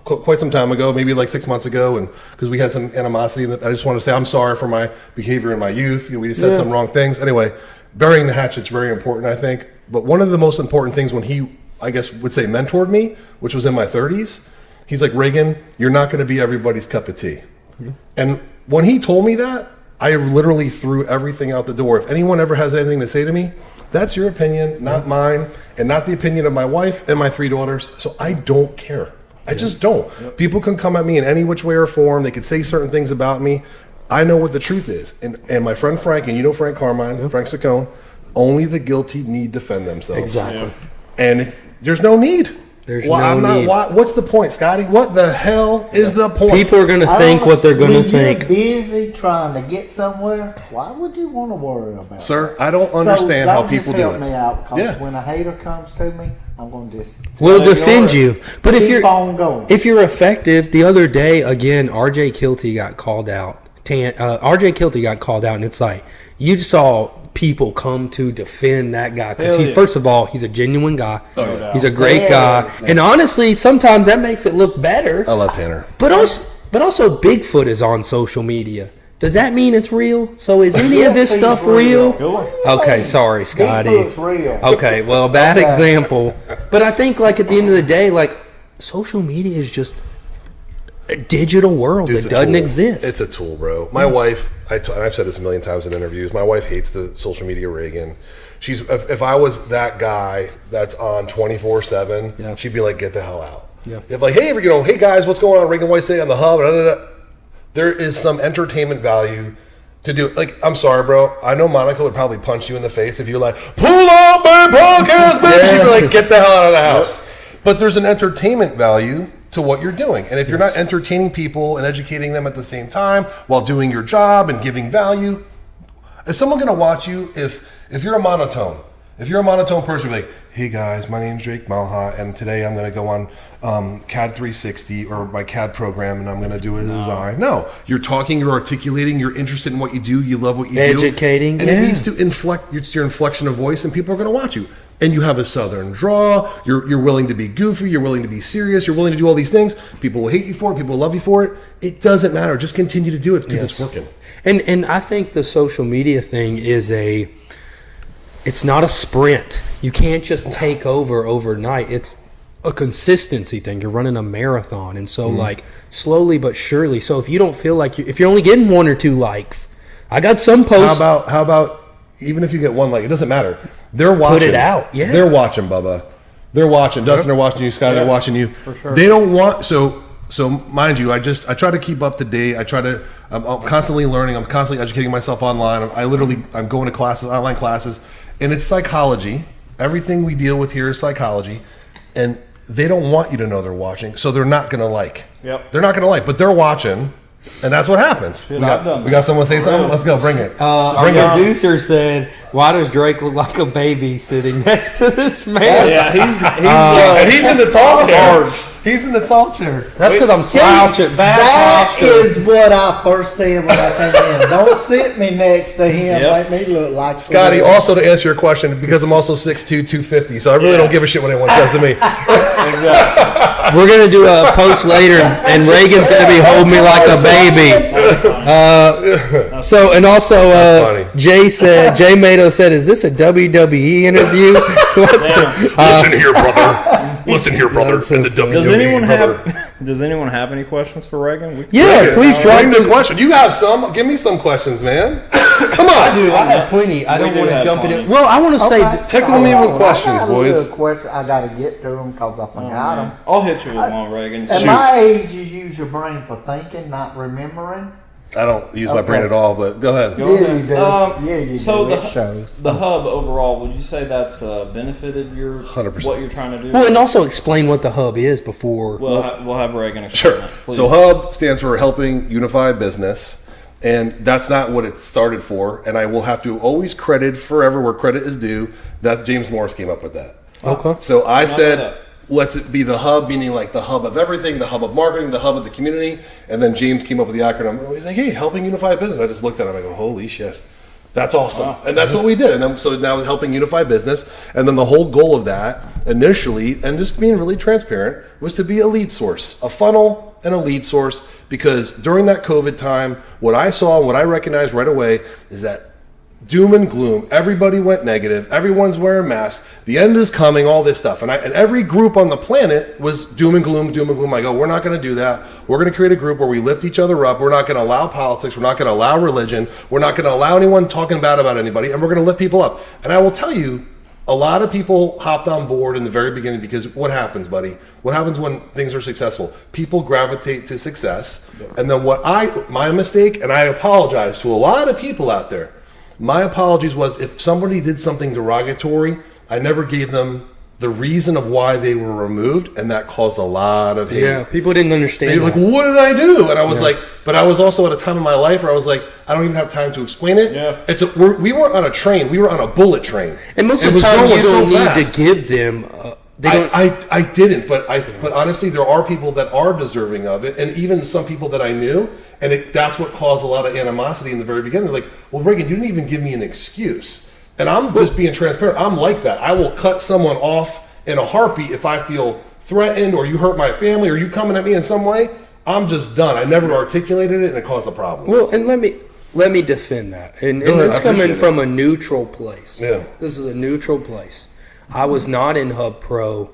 Speaker 5: quite some time ago, maybe like 6 months ago, and because we had some animosity. I just want to say I'm sorry for my behavior in my youth. We just said some wrong things. Anyway, burying the hatchet's very important, I think. But one of the most important things when he, I guess, would say mentored me, which was in my 30s, he's like, Regan, you're not going to be everybody's cup of tea. Mm-hmm. And when he told me that, I literally threw everything out the door. If anyone ever has anything to say to me, that's your opinion, not mine, and not the opinion of my wife and my 3 daughters. So I don't care. I just don't. Yep. People can come at me in any which way or form. They could say certain things about me. I know what the truth is. And my friend Frank, and you know Frank Carmine, Frank Saccone, only the guilty need defend themselves.
Speaker 3: Exactly.
Speaker 5: And there's no need. What's the point, Scotty? What the hell is the point?
Speaker 3: People are going to think what they're going to think.
Speaker 2: When you're busy trying to get somewhere, why would you want to worry about it?
Speaker 5: Sir, I don't understand how people do it.
Speaker 2: Help me out, because when a hater comes to me, I'm going to just...
Speaker 3: We'll defend you. But
Speaker 2: keep on going.
Speaker 3: If you're effective, the other day, again, RJ Kilty got called out. RJ Kilty got called out, and it's like, you saw people come to defend that guy because first of all, he's a genuine guy. He's a great guy, and honestly, sometimes that makes it look better.
Speaker 5: I love Tanner,
Speaker 3: but also Bigfoot is on social media. Does that mean it's real? So is any of this stuff real? Okay, sorry, Scotty.
Speaker 2: Bigfoot's real.
Speaker 3: Okay, well, bad example. But I think, like, at the end of the day, like, social media is just a digital world that doesn't exist.
Speaker 5: It's a tool, bro. My wife, I've said this a million times in interviews, my wife hates the social media Reagan. If I was that guy that's on 24/7, she'd be like, get the hell out. Yeah. If like, hey guys, what's going on? Reagan Weiss today on the hub. Blah, blah, blah. There is some entertainment value to do. Like, I'm sorry, bro. I know Monica would probably punch you in the face if you're like, pull up my podcast, bitch. She'd be like, get the hell out of the house. But there's an entertainment value to what you're doing. And if you're not entertaining people and educating them at the same time while doing your job and giving value, is someone going to watch you if you're a monotone? If you're a monotone person, you're like, hey guys, my name's Jake Malha, and today I'm going to go on CAD 360 or my CAD program, and I'm going to do a design. No, you're talking, you're articulating, you're interested in what you do, you love what you do.
Speaker 3: Educating.
Speaker 5: And it needs to inflect, it's your inflection of voice, and people are going to watch you. And you have a southern draw, you're willing to be goofy, you're willing to be serious, you're willing to do all these things. People will hate you for it, people will love you for it. It doesn't matter. Just continue to do it because it's working.
Speaker 3: And I think the social media thing is it's not a sprint. You can't just take over overnight. a consistency thing. You're running a marathon, and so like slowly but surely. So if you don't feel like if you're only getting 1 or 2 likes, I got some posts.
Speaker 5: How about even if you get 1 like, it doesn't matter. They're watching.
Speaker 3: Put it out. Yeah,
Speaker 5: they're watching, Bubba. They're watching. Dustin, they're watching you. Scott, they're watching you.
Speaker 1: For sure.
Speaker 5: They don't want so mind you, I try to keep up to date. I'm constantly learning. I'm constantly educating myself online. I'm going to classes, online classes, and it's psychology. Everything we deal with here is psychology, and they don't want you to know they're watching, so they're not going to like.
Speaker 1: Yep.
Speaker 5: They're not going to like, but they're watching, and that's what happens.
Speaker 1: Dude,
Speaker 5: we
Speaker 1: I've done
Speaker 5: got someone say something? Let's go. Bring it.
Speaker 3: Our producer said, "Why does Drake look like a baby sitting next to this man?"
Speaker 1: Yeah,
Speaker 5: And he's in the tall chair. He's in the tall chair.
Speaker 3: That's because I'm slouching back.
Speaker 2: That is what I first said when I came in. Don't sit me next to him.
Speaker 1: Yep.
Speaker 2: Make me look like
Speaker 5: Scotty, also to answer your question, because I'm also 6'2", 250, so I really don't give a shit what anyone says to me.
Speaker 1: Exactly.
Speaker 3: We're gonna do a post later, and Reagan's gonna be holding me like a baby. So, and also,
Speaker 5: That's funny.
Speaker 3: Jay Mato said, "Is this a WWE interview?"
Speaker 5: Listen here, brother.
Speaker 3: That's so
Speaker 5: In the
Speaker 3: funny.
Speaker 5: WWE,
Speaker 1: Does anyone have any questions for Regan?
Speaker 3: Yeah, please drop
Speaker 5: Bring the question. You have some. Give me some questions, man. Come on.
Speaker 3: I have plenty. I don't
Speaker 1: do
Speaker 3: want to
Speaker 1: have
Speaker 3: jump in
Speaker 1: plenty.
Speaker 3: it. Well, I want to say,
Speaker 5: Tickle me with questions,
Speaker 2: I got
Speaker 5: boys.
Speaker 2: A little question. I got to get to them because I forgot them.
Speaker 1: I'll hit you with one, Regan.
Speaker 2: At my age, you use your brain for thinking, not remembering.
Speaker 5: I don't use my brain at all, but go ahead.
Speaker 1: Go ahead.
Speaker 2: Yeah, you do. Yeah, you
Speaker 1: So
Speaker 2: do. It shows.
Speaker 1: the hub overall, would you say that's benefited your
Speaker 5: 100%.
Speaker 1: what you're trying to do?
Speaker 3: well, and also explain what the hub is before.
Speaker 1: we'll have Regan explain
Speaker 5: Sure.
Speaker 1: that, please.
Speaker 5: So HUB stands for Helping Unify Business, and that's not what it started for. And I will have to always credit forever where credit is due that James Morris came up with that.
Speaker 3: Okay.
Speaker 5: So I
Speaker 1: know
Speaker 5: said,
Speaker 1: that.
Speaker 5: let's it be the hub, meaning like the hub of everything, the hub of marketing, the hub of the community. And then James came up with the acronym. He's like, hey, Helping Unify Business. I just looked at him. I go, holy shit. That's awesome.
Speaker 1: Wow.
Speaker 5: And that's what we did. And then, so now it's Helping Unify Business. And then the whole goal of that initially, and just being really transparent, was to be a lead source, a funnel and a lead source. Because during that COVID time, what I saw, what I recognized right away is that doom and gloom. Everybody went negative. Everyone's wearing masks. The end is coming. All this stuff, and every group on the planet was doom and gloom, doom and gloom. I go, we're not going to do that. We're going to create a group where we lift each other up. We're not going to allow politics. We're not going to allow religion. We're not going to allow anyone talking bad about anybody, and we're going to lift people up. And I will tell you, a lot of people hopped on board in the very beginning because what happens, buddy? What happens when things are successful? People gravitate to success, and then my mistake, and I apologize to a lot of people out there. My apologies was if somebody did something derogatory, I never gave them the reason of why they were removed, and that caused a lot of hate.
Speaker 3: Yeah, people didn't understand.
Speaker 5: They were like, what did I do? And I was like, but I was also at a time in my life where I was like, I don't even have time to explain it.
Speaker 1: Yeah.
Speaker 5: We weren't on a train. We were on a bullet train.
Speaker 3: And most
Speaker 5: It
Speaker 3: of the
Speaker 5: was
Speaker 3: time,
Speaker 5: going
Speaker 3: you don't
Speaker 5: so
Speaker 3: need
Speaker 5: fast.
Speaker 3: to give them. They don't.
Speaker 5: I didn't, but honestly, there are people that are deserving of it, and even some people that I knew, and that's what caused a lot of animosity in the very beginning. They're like, well, Regan, you didn't even give me an excuse. And I'm just being transparent. I'm like that. I will cut someone off in a heartbeat if I feel threatened, or you hurt my family, or you coming at me in some way. I'm just done. I never articulated it, and it caused a problem.
Speaker 3: Well, and let me defend that. And
Speaker 5: ahead,
Speaker 3: it's
Speaker 5: I
Speaker 3: coming
Speaker 5: appreciate
Speaker 3: from a neutral place.
Speaker 5: Yeah.
Speaker 3: This is a neutral place. I was not in Hub Pro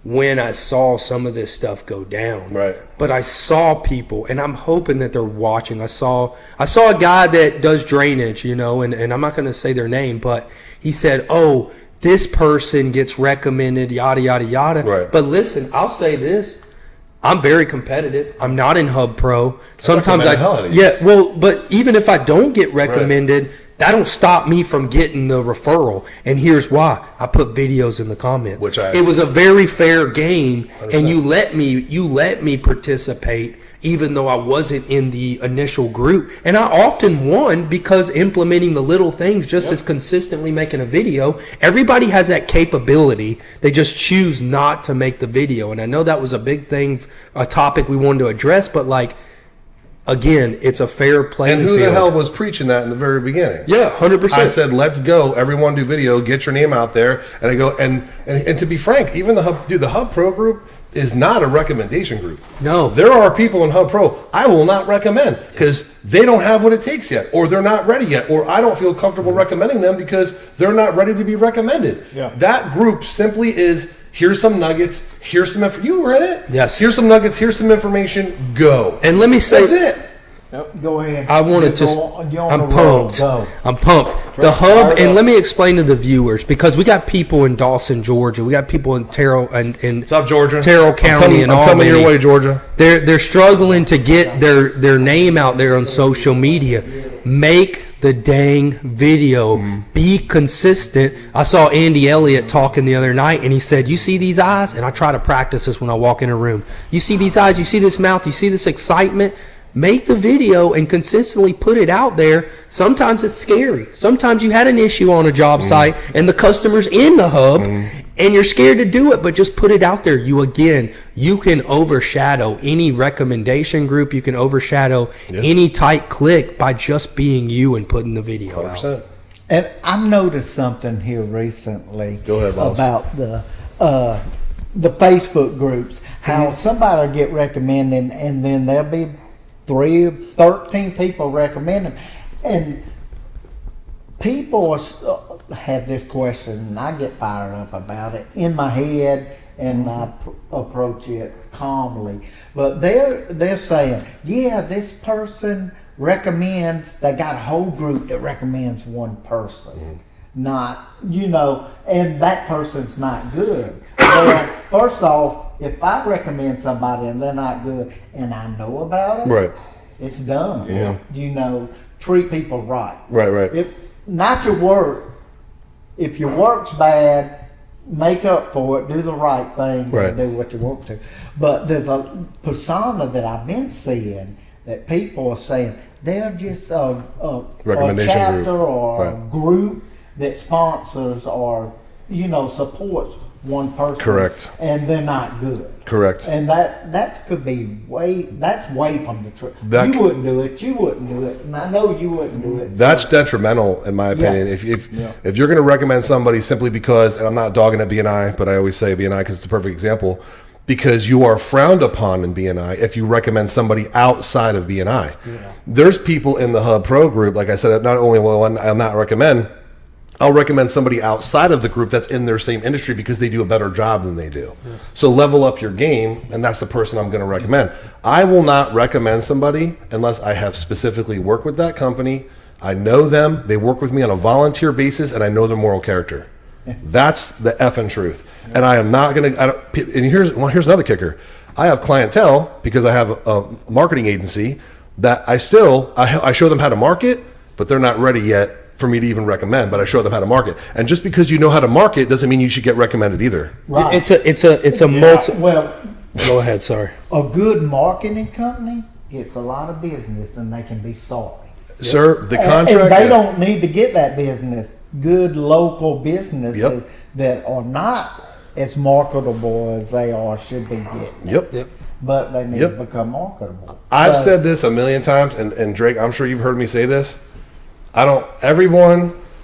Speaker 3: when I saw some of this stuff go down.
Speaker 5: Right.
Speaker 3: But I saw people, and I'm hoping that they're watching. I saw a guy that does drainage, and I'm not going to say their name, but he said, oh, this person gets recommended, yada, yada, yada.
Speaker 5: Right.
Speaker 3: But listen, I'll say this. I'm very competitive. I'm not in Hub Pro. Sometimes but even if I don't get recommended, that don't stop me from getting the referral. And here's why. I put videos in the comments. It was a very fair game, 100%. And you let me participate even though I wasn't in the initial group. And I often won because implementing the little things just as consistently making a video. Everybody has that capability. They just choose not to make the video. And I know that was a big thing, a topic we wanted to address, but again, it's a fair playing field.
Speaker 5: And who the hell was preaching that in the very beginning?
Speaker 3: Yeah, 100%.
Speaker 5: I said, let's go. Everyone do video. Get your name out there. And I go, and to be frank, even the Hub Pro group is not a recommendation group.
Speaker 3: No.
Speaker 5: There are people in Hub Pro I will not recommend because they don't have what it takes yet, or they're not ready yet, or I don't feel comfortable recommending them because they're not ready to be recommended.
Speaker 1: Yeah.
Speaker 5: That group simply is Here's some nuggets. Here's some you were in it.
Speaker 3: Yes.
Speaker 5: Here's some nuggets. Here's some information. Go.
Speaker 3: And let me say,
Speaker 5: that's it.
Speaker 2: Go ahead.
Speaker 3: I want to
Speaker 2: You
Speaker 3: just,
Speaker 2: go- you're on
Speaker 3: I'm
Speaker 2: the road.
Speaker 3: pumped.
Speaker 2: Go.
Speaker 3: I'm pumped. The hub, and let me explain to the viewers, because we got people in Dawson, Georgia. We got people in Terrell and in
Speaker 5: What's up, Georgia?
Speaker 3: Terrell County and
Speaker 5: I'm coming
Speaker 3: Albany.
Speaker 5: your way, Georgia.
Speaker 3: They're struggling to get their name out there on social media. Make the dang video. Be consistent. I saw Andy Elliott talking the other night, and he said, "You see these eyes?" And I try to practice this when I walk in a room. You see these eyes? You see this mouth? You see this excitement? Make the video and consistently put it out there. Sometimes it's scary. Sometimes you had an issue on a job site and the customer's in the hub and you're scared to do it, but just put it out there. You can overshadow any recommendation group. You can overshadow any tight click by just being you and putting the video
Speaker 5: 100%.
Speaker 3: out.
Speaker 2: And I've noticed something here recently
Speaker 5: Go ahead, boss.
Speaker 2: about the Facebook groups. How somebody will get recommended, and then there'll be 13 people recommending, and people have this question, and I get fired up about it in my head, and I approach it calmly. But they're saying, yeah, this person recommends. They got a whole group that recommends one person, not and that person's not good. Well, first off, if I recommend somebody and they're not good, and I know about it,
Speaker 5: Right.
Speaker 2: it's done.
Speaker 5: Yeah.
Speaker 2: Treat people right.
Speaker 5: Right.
Speaker 2: If not your work, if your work's bad, make up for it. Do the right thing.
Speaker 5: Right.
Speaker 2: And do what you want to. But there's a persona that I've been seeing that people are saying they're just a
Speaker 5: Recommendation
Speaker 2: chapter
Speaker 5: group.
Speaker 2: or
Speaker 5: Right.
Speaker 2: a group that sponsors or supports one person.
Speaker 5: Correct.
Speaker 2: And they're not good.
Speaker 5: Correct.
Speaker 2: And that could be that's way from the truth.
Speaker 5: That
Speaker 2: You wouldn't do it. You wouldn't do it. And I know you wouldn't do it.
Speaker 5: That's detrimental, in my opinion. If you're going to recommend somebody simply because, and I'm not dogging at BNI, but I always say BNI because it's a perfect example, because you are frowned upon in BNI if you recommend somebody outside of BNI. There's people in the Hub Pro group, like I said, not only will I'll not recommend, I'll recommend somebody outside of the group that's in their same industry because they do a better job than they do. So level up your game, and that's the person I'm going to recommend. I will not recommend somebody unless I have specifically worked with that company. I know them, they work with me on a volunteer basis, and I know their moral character. That's the effing truth. And I am not going to, and here's another kicker. I have clientele because I have a marketing agency that I show them how to market, but they're not ready yet for me to even recommend, but I show them how to market. And just because you know how to market doesn't mean you should get recommended either.
Speaker 2: Right.
Speaker 3: It's a multi.
Speaker 2: Well,
Speaker 3: Go ahead, sorry.
Speaker 2: a good marketing company gets a lot of business, and they can be sorry.
Speaker 5: Sir, the
Speaker 2: And
Speaker 5: contract.
Speaker 2: they don't need to get that business. Good local businesses
Speaker 5: Yep.
Speaker 2: that are not as marketable as they should be getting.
Speaker 5: Yep.
Speaker 2: But they need
Speaker 5: Yep.
Speaker 2: to become marketable.
Speaker 5: I've
Speaker 2: So-
Speaker 5: said this a million times, and Drake, I'm sure you've heard me say this.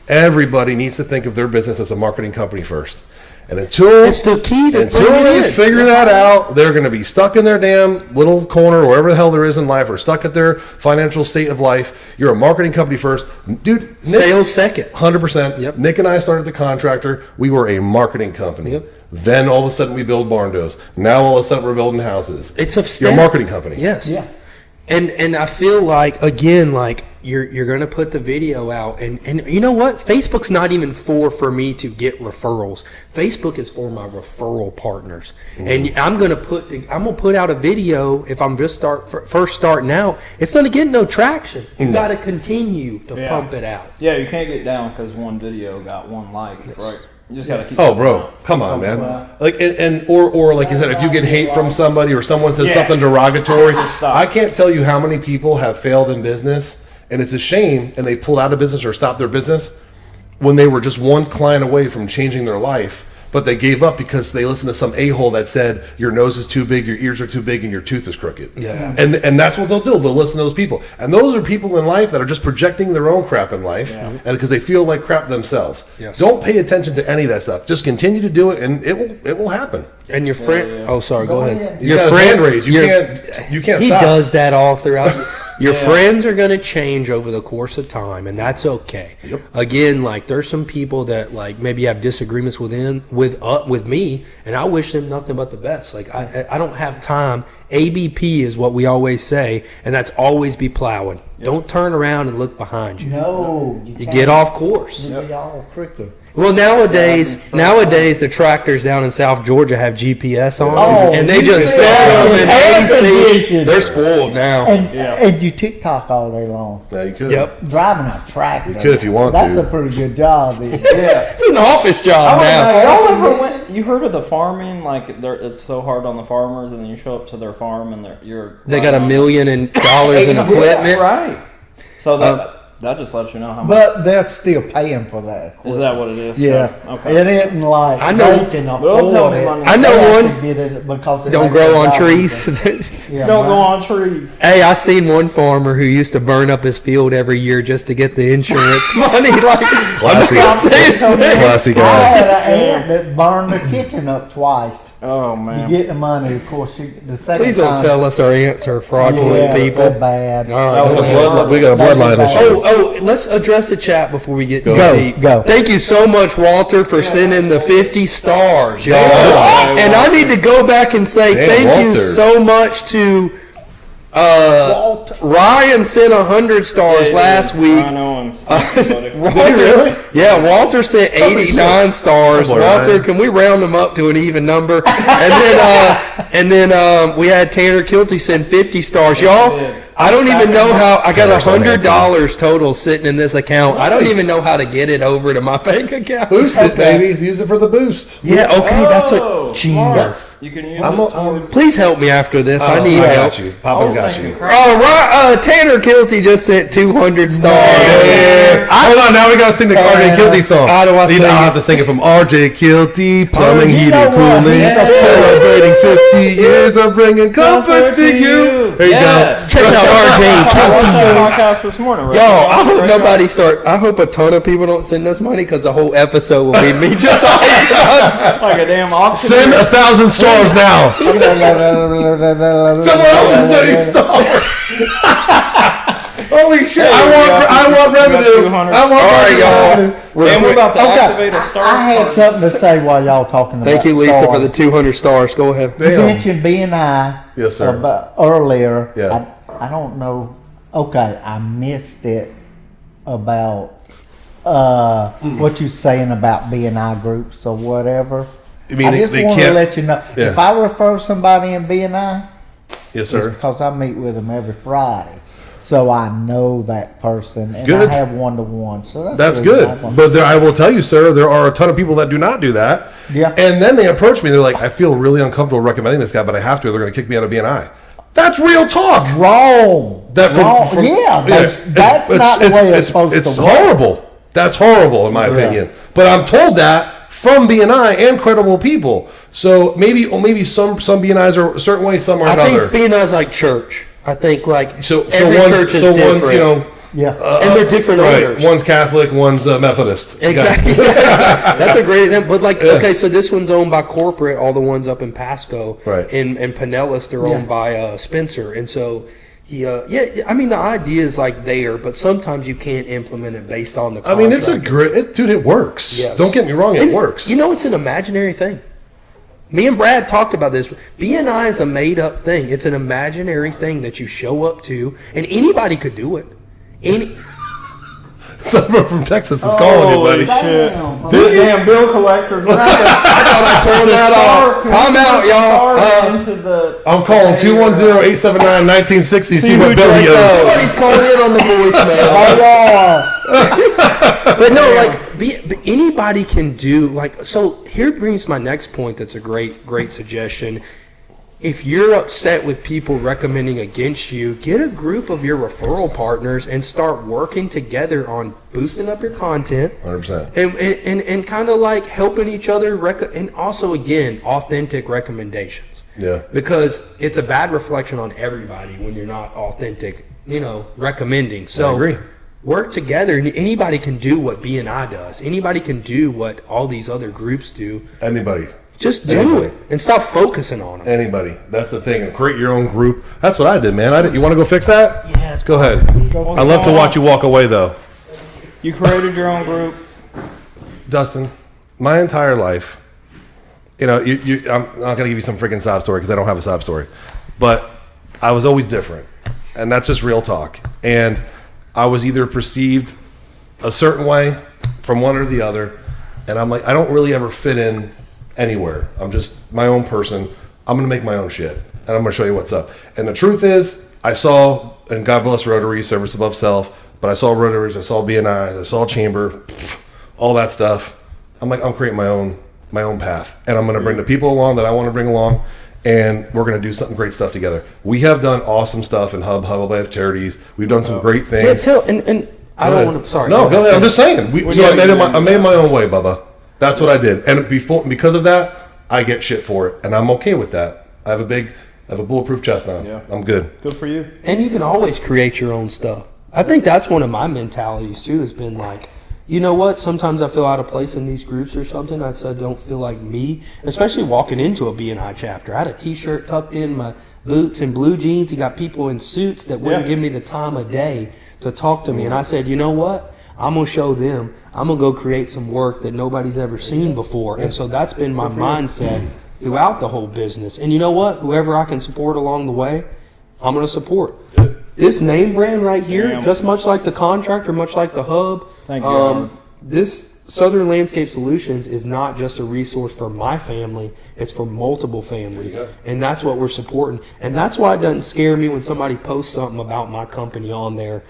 Speaker 5: Everybody needs to think of their business as a marketing company first. And until
Speaker 3: It's the key to
Speaker 5: until
Speaker 3: bring it
Speaker 5: they
Speaker 3: in.
Speaker 5: figure that out, they're going to be stuck in their damn little corner, wherever the hell there is in life, or stuck at their financial state of life. You're a marketing company first, dude.
Speaker 3: Sales second.
Speaker 5: 100%.
Speaker 3: Yep.
Speaker 5: Nick and I started the Contractor. We were a marketing company.
Speaker 3: Yep.
Speaker 5: Then all of a sudden we build barn doors. Now all of a sudden we're building houses.
Speaker 3: It's a
Speaker 5: You're a
Speaker 3: step.
Speaker 5: marketing company.
Speaker 3: Yes.
Speaker 2: Yeah.
Speaker 3: And I feel like, again, like you're going to put the video out, and you know what? Facebook's not even for me to get referrals. Facebook is for my referral partners. And I'm going to put out a video if I'm just first starting out. It's going to get no traction. You got to continue to pump it out.
Speaker 1: Yeah, you can't get down because one video got one like, right? You just gotta keep.
Speaker 5: Oh,
Speaker 1: going
Speaker 5: bro,
Speaker 1: out.
Speaker 5: come on, man. Like, or like you said, if you get hate from somebody or someone says
Speaker 1: Yeah.
Speaker 5: something derogatory,
Speaker 1: Just stop.
Speaker 5: I can't tell you how many people have failed in business, and it's a shame, and they pulled out of business or stopped their business when they were just one client away from changing their life, but they gave up because they listened to some a-hole that said your nose is too big, your ears are too big, and your tooth is crooked.
Speaker 3: Yeah.
Speaker 5: And that's what they'll do. They'll listen to those people. And those are people in life that are just projecting their own crap in life, and because they feel like crap themselves.
Speaker 3: Yes.
Speaker 5: Don't pay attention to any of that stuff. Just continue to do it, and it will happen.
Speaker 3: And your friend,
Speaker 1: yeah.
Speaker 3: oh, sorry, go ahead.
Speaker 5: He's got his hand raised. You can't
Speaker 3: He
Speaker 5: stop.
Speaker 3: does that all throughout. Your friends are going to change over the course of time, and that's okay.
Speaker 5: Yep.
Speaker 3: Again, like there's some people that like maybe have disagreements with me, and I wish them nothing but the best. Like I don't have time. ABP is what we always say, and that's always be plowing. Yep. Don't turn around and look behind you.
Speaker 2: No,
Speaker 3: you get off course.
Speaker 2: You'll be all crooked.
Speaker 3: Well, nowadays the tractors down in South Georgia have GPS on them, and they just set them in AC. They're spoiled now.
Speaker 2: And you TikTok all day long.
Speaker 5: Yeah, you could.
Speaker 3: Yep.
Speaker 2: Driving a tractor.
Speaker 5: You could if you want
Speaker 2: That's
Speaker 5: to.
Speaker 2: a pretty good job.
Speaker 1: Yeah.
Speaker 3: It's an office job now.
Speaker 1: Y'all ever you heard of the farming? Like, it's so hard on the farmers, and then you show up to their farm, and
Speaker 3: they got $1 million in equipment.
Speaker 1: Right. So that just lets you know how much.
Speaker 2: But they're still paying for that.
Speaker 1: Is that what it is?
Speaker 2: Yeah.
Speaker 1: Okay.
Speaker 2: It isn't like
Speaker 3: I know-
Speaker 2: they can
Speaker 1: Don't tell
Speaker 2: afford
Speaker 1: me
Speaker 2: it.
Speaker 1: money.
Speaker 3: I know
Speaker 2: They have
Speaker 3: one.
Speaker 2: to get it because it
Speaker 3: Don't
Speaker 2: makes
Speaker 3: grow
Speaker 2: their
Speaker 3: on
Speaker 2: job
Speaker 3: trees.
Speaker 2: easier. Yeah,
Speaker 1: Don't go
Speaker 2: right.
Speaker 1: on trees.
Speaker 3: Hey, I seen one farmer who used to burn up his field every year just to get the insurance money. Like,
Speaker 5: Classy. Classy
Speaker 2: I
Speaker 5: guy.
Speaker 2: had an aunt that burned the kitchen up twice
Speaker 1: Oh
Speaker 2: to
Speaker 1: man.
Speaker 2: get the money. Of course, the second
Speaker 3: Please don't
Speaker 2: time,
Speaker 3: tell us our aunts are fraudulent people.
Speaker 2: they're bad.
Speaker 3: All
Speaker 1: That was
Speaker 3: right.
Speaker 1: a bloodline.
Speaker 5: We got a bloodline issue.
Speaker 3: Oh, let's address the chat before we get too
Speaker 2: Go,
Speaker 3: deep.
Speaker 2: go.
Speaker 3: Thank you so much, Walter, for sending the 50 stars, y'all.
Speaker 5: Yeah.
Speaker 3: And I need to go back and say
Speaker 5: Damn,
Speaker 3: thank you
Speaker 5: Walter.
Speaker 3: so much to Ryan sent 100 stars last week.
Speaker 1: Ryan Owens.
Speaker 3: Walter, yeah, Walter sent 89 stars.
Speaker 5: Oh, boy,
Speaker 3: Walter,
Speaker 5: Ryan.
Speaker 3: can we round them up to an even number? And then we had Tanner Kilty send 50 stars. Y'all, I don't even know how. I got $100 total sitting in this account. I don't even know how to get it over to my bank account.
Speaker 5: Boost it, baby. Use it for the boost.
Speaker 3: Yeah, okay, that's
Speaker 1: Oh,
Speaker 3: a genius.
Speaker 1: You can use
Speaker 5: I'm
Speaker 1: it
Speaker 5: a-
Speaker 1: towards.
Speaker 3: Please help me after this. I need
Speaker 5: I
Speaker 3: help.
Speaker 5: got you. Papa's got you.
Speaker 3: Tanner Kilty just sent 200 stars.
Speaker 5: Yeah. Hold on, now we gotta sing the RJ Kilty song.
Speaker 3: How do I sing
Speaker 5: I'll
Speaker 3: it?
Speaker 5: have to sing it from RJ Kilty, plumbing,
Speaker 2: you
Speaker 5: heating,
Speaker 2: know what?
Speaker 5: cooling,
Speaker 2: Yeah.
Speaker 5: celebrating 50 years of bringing comfort to you. There you
Speaker 1: Yes.
Speaker 5: go.
Speaker 3: Check out RJ
Speaker 1: I watched that
Speaker 3: Kilty.
Speaker 1: podcast this morning. Right?
Speaker 3: Yo, I hope
Speaker 1: Great
Speaker 3: nobody start. I hope a ton of people don't send us money because the whole episode will be me just
Speaker 1: job. Like a damn auction.
Speaker 5: Send 1,000 stars now. Someone else is sending stars. Holy shit! I want revenue. I want
Speaker 3: All right,
Speaker 5: revenue.
Speaker 3: y'all.
Speaker 1: And we're about to activate a
Speaker 2: Okay,
Speaker 1: star.
Speaker 2: I had something to say while y'all talking about
Speaker 3: Thank you, Lisa, for the
Speaker 2: stars.
Speaker 3: 200 stars. Go ahead.
Speaker 2: You mentioned BNI
Speaker 5: Yes, sir.
Speaker 2: about earlier.
Speaker 5: Yeah.
Speaker 2: I don't know. Okay, I missed it about what you saying about BNI groups or whatever.
Speaker 5: You mean
Speaker 2: I just
Speaker 5: they
Speaker 2: want to
Speaker 5: can't-
Speaker 2: let you know
Speaker 5: Yeah.
Speaker 2: if I refer somebody in BNI,
Speaker 5: Yes,
Speaker 2: it's
Speaker 5: sir.
Speaker 2: because I meet with them every Friday. So I know that person, and
Speaker 5: Good.
Speaker 2: I have one-to-one. So
Speaker 5: That's
Speaker 2: the reason
Speaker 5: good.
Speaker 2: I want-
Speaker 5: But I will tell you, sir, there are a ton of people that do not do that.
Speaker 2: Yeah.
Speaker 5: And then they approach me. They're like, I feel really uncomfortable recommending this guy, but I have to. They're going to kick me out of BNI. That's real talk.
Speaker 2: wrong.
Speaker 5: That
Speaker 2: Wrong. Yeah, that's not the way it's supposed
Speaker 5: it's
Speaker 2: to work.
Speaker 5: horrible. That's horrible, in my
Speaker 2: Yeah.
Speaker 5: opinion. But I'm told that from BNI and credible people. So maybe some BNIs are a certain way, some are
Speaker 3: I
Speaker 5: another.
Speaker 3: think BNI is like church. I think like
Speaker 5: So
Speaker 3: every church is different.
Speaker 5: one's, you know,
Speaker 2: Yeah.
Speaker 3: and they're different
Speaker 5: right,
Speaker 3: owners.
Speaker 5: one's Catholic, one's Methodist.
Speaker 3: Exactly. That's a great example. But like, okay, so this one's owned by corporate. All the ones up in Pasco,
Speaker 5: Right.
Speaker 3: And Pinellas, they're owned by Spencer. And so, yeah. I mean, the idea is like there, but sometimes you can't implement it based on the.
Speaker 5: I mean, it's a
Speaker 3: contractor.
Speaker 5: dude. It works.
Speaker 3: Yes.
Speaker 5: Don't get me wrong. It
Speaker 3: It's-
Speaker 5: works.
Speaker 3: You know, it's an imaginary thing. Me and Brad talked about this. BNI is a made-up thing. It's an imaginary thing that you show up to, and anybody could do it.
Speaker 5: Someone from Texas is calling you, buddy.
Speaker 2: Damn.
Speaker 1: Damn bill collectors. What happened?
Speaker 3: I thought I turned that off. Time out, y'all.
Speaker 1: Into the
Speaker 5: I'm calling 210-879-1960. See what bill he owes.
Speaker 3: Somebody's calling in on the voicemail. But no, like anybody can do. Like, so here brings my next point. That's a great suggestion. If you're upset with people recommending against you, get a group of your referral partners and start working together on boosting up your content
Speaker 5: 100%.
Speaker 3: and kind of like helping each other. And also, again, authentic recommendations.
Speaker 5: Yeah.
Speaker 3: Because it's a bad reflection on everybody when you're not authentic, recommending. So
Speaker 5: I agree.
Speaker 3: Work together. And anybody can do what BNI does. Anybody can do what all these other groups do.
Speaker 5: Anybody.
Speaker 3: Just do it and stop focusing on it.
Speaker 5: Anybody. That's the thing. And create your own group. That's what I did, man. You want to go fix that?
Speaker 3: Yeah.
Speaker 5: Go ahead. I love to watch you walk away, though.
Speaker 1: You created your own group.
Speaker 5: Dustin, my entire life, I'm not going to give you some freaking sob story because I don't have a sob story. But I was always different. And that's just real talk. And I was either perceived a certain way from one or the other. And I'm like, I don't really ever fit in anywhere. I'm just my own person. I'm going to make my own shit. And I'm going to show you what's up. And the truth is, I saw, and God bless Rotary, service above self, but I saw Rotaries, I saw BNIs, I saw Chamber, all that stuff. I'm like, I'm creating my own path. And I'm going to bring the people along that I want to bring along. And we're going to do something great stuff together. We have done awesome stuff in Hub Life Charities. We've done some great things.
Speaker 3: Yeah, and I don't want to. Sorry.
Speaker 5: No, go ahead. I'm just saying. I made my own way, Bubba. That's what I did. And because of that, I get shit for it, and I'm okay with that. I have a bulletproof chest now.
Speaker 1: Yeah.
Speaker 5: I'm good.
Speaker 1: Good for you.
Speaker 3: And you can always create your own stuff. I think that's one of my mentalities too. Has been like, you know what? Sometimes I feel out of place in these groups or something. I said, don't feel like me, especially walking into a BNI chapter. I had a T-shirt tucked in, my boots and blue jeans. You got people in suits that wouldn't give me the time of day to talk to me. And I said, you know what? I'm going to show them. I'm going to go create some work that nobody's ever seen before. And so that's been my mindset throughout the whole business. And you know what? Whoever I can support along the way, I'm going to support. This name brand right here, just much like the Contractor, much like the Hub,
Speaker 1: Thank you.
Speaker 3: this Southern Landscape Solutions is not just a resource for my family, it's for multiple families. And that's what we're supporting. And that's why it doesn't scare me when somebody posts something about my company on there.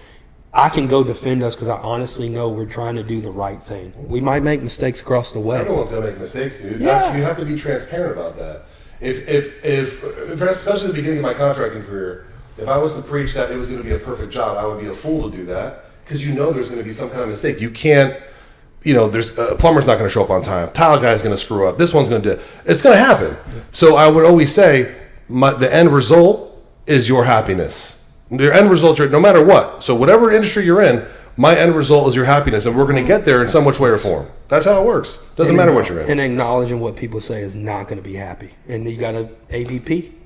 Speaker 3: I can go defend us because I honestly know we're trying to do the right thing. We might make mistakes across the way.
Speaker 5: Everyone's gonna make mistakes, dude.
Speaker 3: Yeah.
Speaker 5: You have to be transparent about that. If especially at the beginning of my contracting career, if I was to preach that it was going to be a perfect job, I would be a fool to do that because there's going to be some kind of mistake. You can't. There's a plumber's not going to show up on time. Tile guy's going to screw up. This one's going to do it. It's going to happen. So I would always say the end result is your happiness. Your end result, no matter what. So whatever industry you're in, my end result is your happiness, and we're going to get there in some which way or form. That's how it works. Doesn't matter what you're in.
Speaker 3: And acknowledging what people say is not going to be happy. And you got an ABP.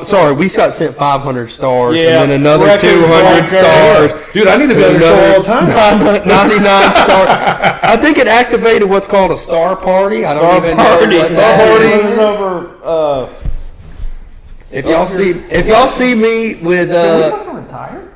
Speaker 3: Sorry, we got sent 500 stars and then another 200 stars.
Speaker 5: Dude, I need to be on your show all the time.
Speaker 3: 99 stars. I think it activated what's called a star party. I don't even know what that is.
Speaker 1: Over.
Speaker 3: If y'all see me with
Speaker 2: retire?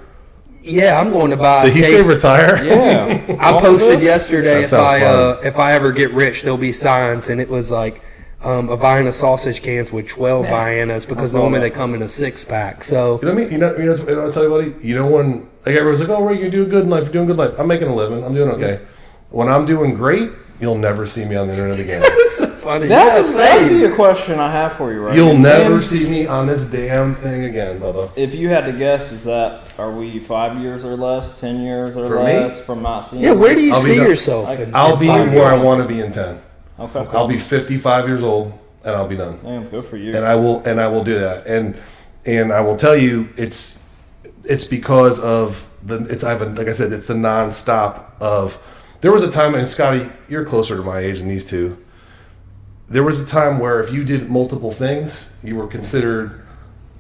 Speaker 3: yeah, I'm going to buy.
Speaker 5: Did he say retire?
Speaker 1: Yeah.
Speaker 3: I posted yesterday
Speaker 5: That
Speaker 3: if I ever get rich, there'll be signs, and it was like a Vienna sausage cans with 12 Viennas because normally they come in a 6-pack. So
Speaker 5: You know what I'll tell you, buddy? When everyone's like, "Oh, Ray, you're doing good in life. You're doing good in life." I'm making a living. I'm doing okay. When I'm doing great, you'll never see me on the internet again.
Speaker 3: it's so funny.
Speaker 1: That'd be a question I have for you, right?
Speaker 5: You'll never see me on this damn thing again, Bubba.
Speaker 1: If you had to guess, are we 5 years or less, 10 years or
Speaker 5: For me?
Speaker 1: less from not seeing?
Speaker 3: Yeah, where do you
Speaker 5: I'll be
Speaker 3: see
Speaker 5: done.
Speaker 3: yourself?
Speaker 5: I'll be where I want to be in 10.
Speaker 1: Okay.
Speaker 5: I'll be 55 years old and I'll be done.
Speaker 1: Damn, good for you.
Speaker 5: And I will do that. And I will tell you, it's because of like I said, it's the nonstop of. There was a time, and Scotty, you're closer to my age than these two. There was a time where if you did multiple things, you were considered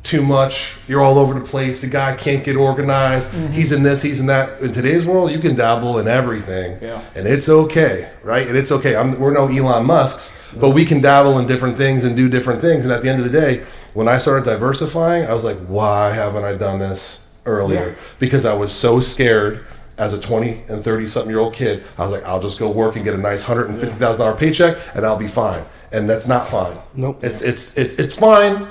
Speaker 5: too much. You're all over the place. The guy can't get organized. Mm-hmm. He's in this, he's in that. In today's world, you can dabble in everything.
Speaker 1: Yeah. And
Speaker 5: it's okay, right? And it's okay. We're no Elon Musks, but we can dabble in different things and do different things. And at the end of the day, when I started diversifying, I was like, why haven't I done this earlier? Yeah. Because I was so scared. As a 20 and 30-something-year-old kid, I was like, I'll just go work and get a nice $150,000 paycheck, and I'll be fine. And that's not fine.
Speaker 3: Nope.
Speaker 5: It's fine.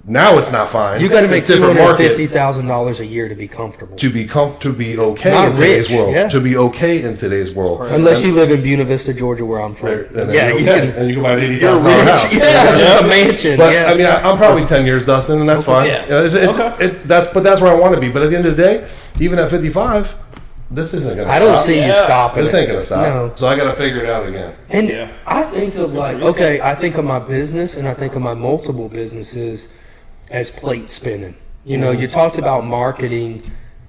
Speaker 5: Now it's not fine.
Speaker 3: You got to make $250,000 a year to be comfortable.
Speaker 5: To be okay
Speaker 3: not
Speaker 5: in today's
Speaker 3: rich,
Speaker 5: world.
Speaker 3: Yeah.
Speaker 5: To be okay in today's world.
Speaker 3: Unless you live in Buena Vista, Georgia, where I'm from.
Speaker 5: And you can buy an $80,000 house.
Speaker 3: Yeah, it's a mansion.
Speaker 5: But I mean, I'm probably 10 years, Dustin, and that's fine.
Speaker 1: Yeah.
Speaker 5: But that's where I want to be. But at the end of the day, even at 55. This isn't going to stop.
Speaker 3: I don't see you stopping.
Speaker 5: This ain't going to stop.
Speaker 3: No.
Speaker 5: So I got to figure it out again.
Speaker 3: And I think of I think of my business and I think of my multiple businesses as plate spinning. You know, you talked about marketing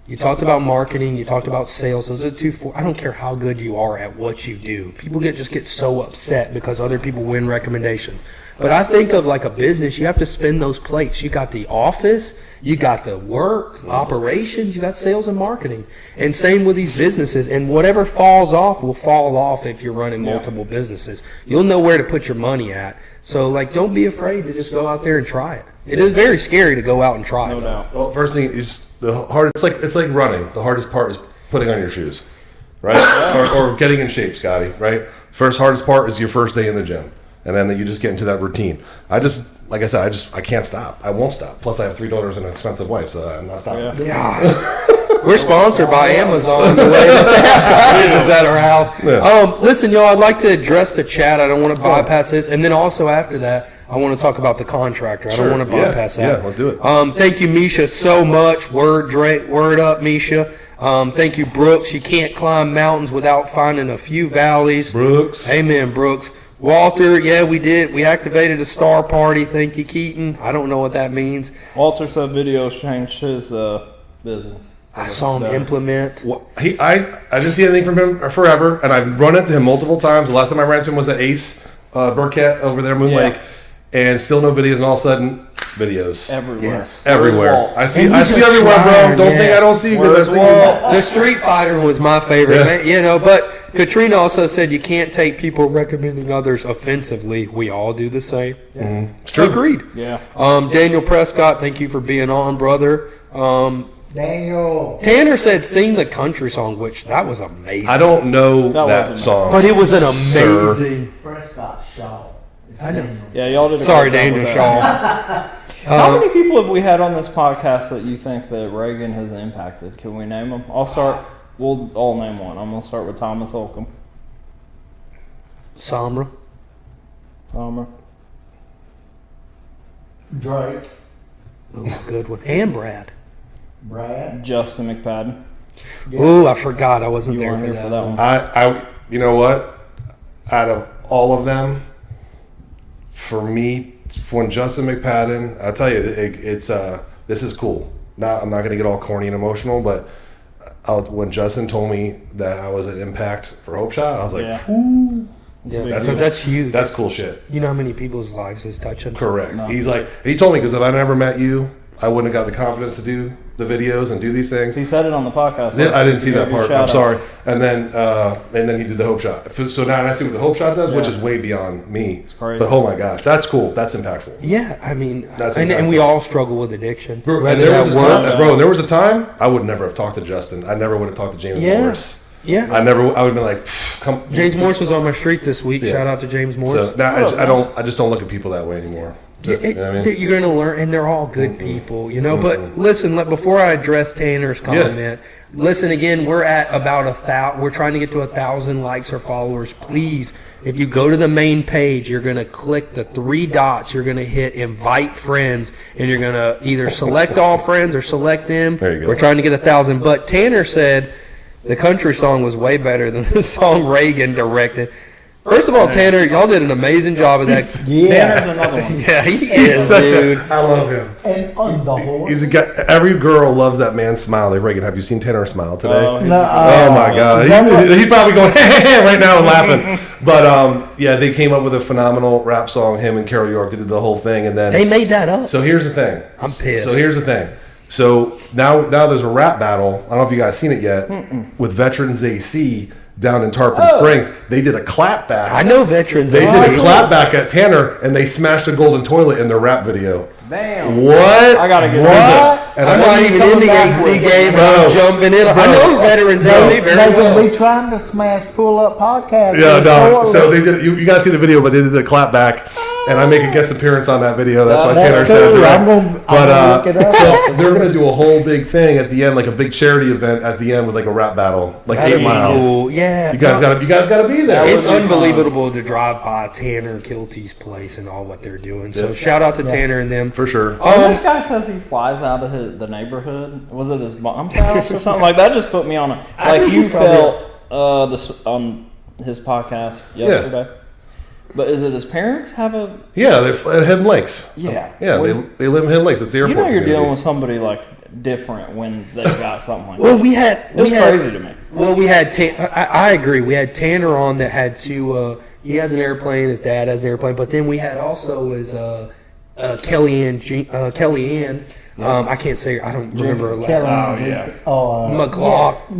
Speaker 3: You talked about marketing. You talked about sales. Those are the two. I don't care how good you are at what you do. People just get so upset because other people win recommendations. But I think of like a business, you have to spin those plates. You got the office, you got the work, operations, you got sales and marketing. And same with these businesses. And whatever falls off will fall off if you're running multiple businesses. You'll know where to put your money at. So like, don't be afraid to just go out there and try it. It is very scary to go out and try it.
Speaker 1: No doubt.
Speaker 5: Well, first thing is the hard. It's like running. The hardest part is putting on your shoes, right? or getting in shape, Scotty. Right. First hardest part is your first day in the gym, and then you just get into that routine. Like I said, I can't stop. I won't stop. Plus, I have 3 daughters and an expensive wife, so I'm not stopping.
Speaker 3: We're sponsored by Amazon. The way that is at our house.
Speaker 5: Yeah.
Speaker 3: Listen, y'all, I'd like to address the chat. I don't want to bypass this, and then also after that, I want to talk about the contractor. I don't want to bypass that.
Speaker 5: Yeah, let's do it.
Speaker 3: Thank you, Misha, so much. Word up, Misha. Thank you, Brooks. You can't climb mountains without finding a few valleys.
Speaker 5: Brooks.
Speaker 3: Amen, Brooks. Walter, yeah, we did. We activated a star party. Thank you, Keaton. I don't know what that means.
Speaker 1: Walter said videos changed his business.
Speaker 3: I saw him implement.
Speaker 5: Well, I didn't see anything from him forever, and I've run into him multiple times. The last time I ran into him was at Ace Burkett over there, Moon Lake, and still no videos. And all of a sudden, videos
Speaker 1: Everywhere.
Speaker 3: Yes.
Speaker 5: everywhere. I see
Speaker 2: And he's just
Speaker 5: everywhere,
Speaker 2: trying,
Speaker 5: bro. Don't think I don't see you because I see you.
Speaker 3: The Street Fighter was my favorite, man, you know. But Katrina also said you can't take people recommending others offensively. We all do the same.
Speaker 5: It's true.
Speaker 3: Agreed.
Speaker 1: Yeah.
Speaker 3: Daniel Prescott, thank you for being on, brother.
Speaker 2: Daniel.
Speaker 3: Tanner said sing the country song, which that was amazing.
Speaker 5: I don't know
Speaker 1: That
Speaker 5: that
Speaker 1: wasn't
Speaker 5: song,
Speaker 3: But it was an
Speaker 5: Sir.
Speaker 3: amazing.
Speaker 2: Prescott Shaw.
Speaker 3: I know.
Speaker 1: Yeah, y'all did a
Speaker 3: Sorry,
Speaker 1: great job
Speaker 3: Daniel
Speaker 1: with
Speaker 3: Shaw.
Speaker 1: that. How many people have we had on this podcast that you think that Reagan has impacted? Can we name them? I'll start. We'll all name one. I'm gonna start with Thomas Holcomb.
Speaker 3: Samra.
Speaker 2: Drake.
Speaker 3: Ooh, good one. And Brad.
Speaker 2: Brad.
Speaker 1: Justin McPadden.
Speaker 3: Ooh, I forgot. I wasn't
Speaker 1: You
Speaker 3: there
Speaker 1: weren't
Speaker 3: for
Speaker 1: here
Speaker 3: that,
Speaker 1: for that
Speaker 3: one.
Speaker 1: one.
Speaker 5: I you know what? Out of all of them, for me, when Justin McPadden, I'll tell you, it's this is cool. I'm not gonna get all corny and emotional, but when Justin told me that I was an impact for Hope Shot, I was like,
Speaker 1: Yeah.
Speaker 5: "Whoo."
Speaker 3: Yeah,
Speaker 5: That's-
Speaker 3: because that's huge.
Speaker 5: That's cool shit.
Speaker 3: You know how many people's lives is touching?
Speaker 5: Correct.
Speaker 1: No.
Speaker 5: He's like, he told me, because if I never met you, I wouldn't have got the confidence to do the videos and do these things.
Speaker 1: He said it on the podcast.
Speaker 5: I didn't see that part. I'm
Speaker 1: Shout out.
Speaker 5: sorry. And then he did the Hope Shot. So now I see what the Hope Shot does, which is way beyond me. It's
Speaker 1: crazy.
Speaker 5: But oh my gosh, that's cool. That's impactful.
Speaker 3: Yeah, I mean,
Speaker 5: That's
Speaker 3: and we
Speaker 5: impactful.
Speaker 3: all struggle with addiction.
Speaker 5: Bro, and
Speaker 3: Whether
Speaker 5: there was
Speaker 3: that
Speaker 5: a
Speaker 3: work-
Speaker 5: time, bro. There was a time I would never have talked to Justin. I never would have talked to James
Speaker 3: Yeah.
Speaker 5: Morris.
Speaker 3: Yeah.
Speaker 5: I would have been like, "Pfft, come.
Speaker 3: James Morris was on my street this week.
Speaker 5: Yeah.
Speaker 3: Shout out to James Morris.
Speaker 5: So now I just don't look at people that way anymore.
Speaker 3: Yeah,
Speaker 5: You know what I mean?
Speaker 3: you're going to learn, and they're all good people, you know. But listen, before I address Tanner's comment, listen again. We're at about 1,000. We're trying to get to 1,000 likes or followers. Please, if you go to the main page, you're going to click the 3 dots. You're going to hit invite friends, and you're going to either select all friends or select them.
Speaker 5: There you go.
Speaker 3: We're trying to get 1,000. But Tanner said the country song was way better than the song Reagan directed. First of all, Tanner, y'all did an amazing job of that.
Speaker 1: Tanner's another one.
Speaker 3: Yeah, he is, dude.
Speaker 5: I love him.
Speaker 2: And on the horse.
Speaker 5: He's a guy, every girl loves that man's smile. Like, Reagan, have you seen Tanner smile today?
Speaker 1: Oh, he's-
Speaker 5: Oh my God, he's probably going right now and laughing. But yeah, they came up with a phenomenal rap song. Him and Carol York, they did the whole thing, and then
Speaker 3: They made that up.
Speaker 5: So here's the thing.
Speaker 3: I'm pissed.
Speaker 5: So here's the thing. So now there's a rap battle. I don't know if you guys seen it yet with Veterans AC down in Tarpon Springs. They did a clap back.
Speaker 3: I know veterans.
Speaker 5: They did a
Speaker 3: cool.
Speaker 5: clap back at Tanner, and they smashed a golden toilet in their rap video.
Speaker 1: Damn.
Speaker 5: What?
Speaker 1: I gotta get
Speaker 2: What?
Speaker 5: And
Speaker 3: I'm
Speaker 5: I
Speaker 3: not
Speaker 5: know
Speaker 3: even
Speaker 2: coming
Speaker 3: in the
Speaker 2: back
Speaker 3: AC
Speaker 2: with it.
Speaker 3: game,
Speaker 5: Bro.
Speaker 3: but I'm jumping in. I know veterans AC very
Speaker 2: They
Speaker 3: well.
Speaker 2: will be trying to smash Pull Up Podcast.
Speaker 5: Yeah, no.
Speaker 2: before.
Speaker 5: So they did. You guys see the video, but they did the clap back, and I make a guest appearance on that video. That's why
Speaker 2: That's
Speaker 5: Tanner said.
Speaker 2: cool.
Speaker 5: Right?
Speaker 2: I'm gonna look it up.
Speaker 5: So they're gonna do a whole big thing at the end, like a big charity event at the end with like a rap battle, like
Speaker 3: That'd
Speaker 5: 8
Speaker 3: be
Speaker 5: miles.
Speaker 3: cool. Yeah.
Speaker 5: You guys gotta be there.
Speaker 3: It's
Speaker 1: would be
Speaker 3: unbelievable to drive by Tanner Kilty's place and all what they're doing. So shout out to Tanner and them.
Speaker 5: For sure.
Speaker 1: This guy says he flies out of the neighborhood. Was it his mom's house or something like that? Just put me on a
Speaker 3: I
Speaker 1: like
Speaker 3: think
Speaker 1: you
Speaker 3: he's probably-
Speaker 1: felt this on his podcast yesterday. But is it his parents have a?
Speaker 5: Yeah, they're at Hidden Lakes.
Speaker 1: Yeah.
Speaker 5: Yeah,
Speaker 1: Well,
Speaker 5: they live in Hidden Lakes. It's the
Speaker 1: you
Speaker 5: airport.
Speaker 1: know you're
Speaker 5: community.
Speaker 1: dealing with somebody like different when they got something like
Speaker 3: Well,
Speaker 1: that. It's crazy to me.
Speaker 3: Well, we had I agree. We had Tanner on that had two. He has an airplane. His dad has an airplane. But then we had also Kellyanne. I can't say. I don't remember her last name.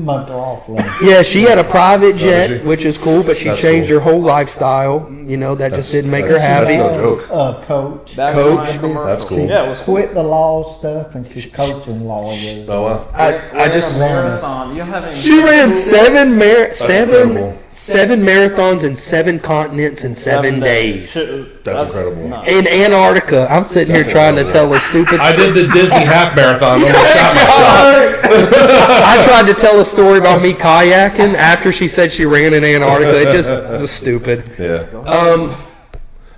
Speaker 2: McLaughlin.
Speaker 3: Yeah, she had a private jet,
Speaker 5: did she?
Speaker 3: which is cool, but she
Speaker 5: That's
Speaker 3: changed
Speaker 5: cool.
Speaker 3: her whole lifestyle. You know, that just didn't make her happy.
Speaker 5: That's no joke.
Speaker 2: Coach.
Speaker 1: Back
Speaker 3: Coach.
Speaker 1: when I commercial.
Speaker 5: That's cool.
Speaker 1: Yeah, it was cool.
Speaker 2: Quit the law stuff, and she's coaching law with
Speaker 5: Oh wow.
Speaker 3: I just
Speaker 1: Ran a marathon. You have any?
Speaker 3: she ran seven
Speaker 5: incredible.
Speaker 3: marathons in 7 continents in 7 days.
Speaker 5: That's incredible.
Speaker 1: nuts.
Speaker 3: In Antarctica, I'm sitting here trying to tell a stupid.
Speaker 5: I did the Disney half marathon. Almost shot myself.
Speaker 3: I tried to tell a story about me kayaking after she said she ran in Antarctica. It just was stupid.
Speaker 5: Yeah.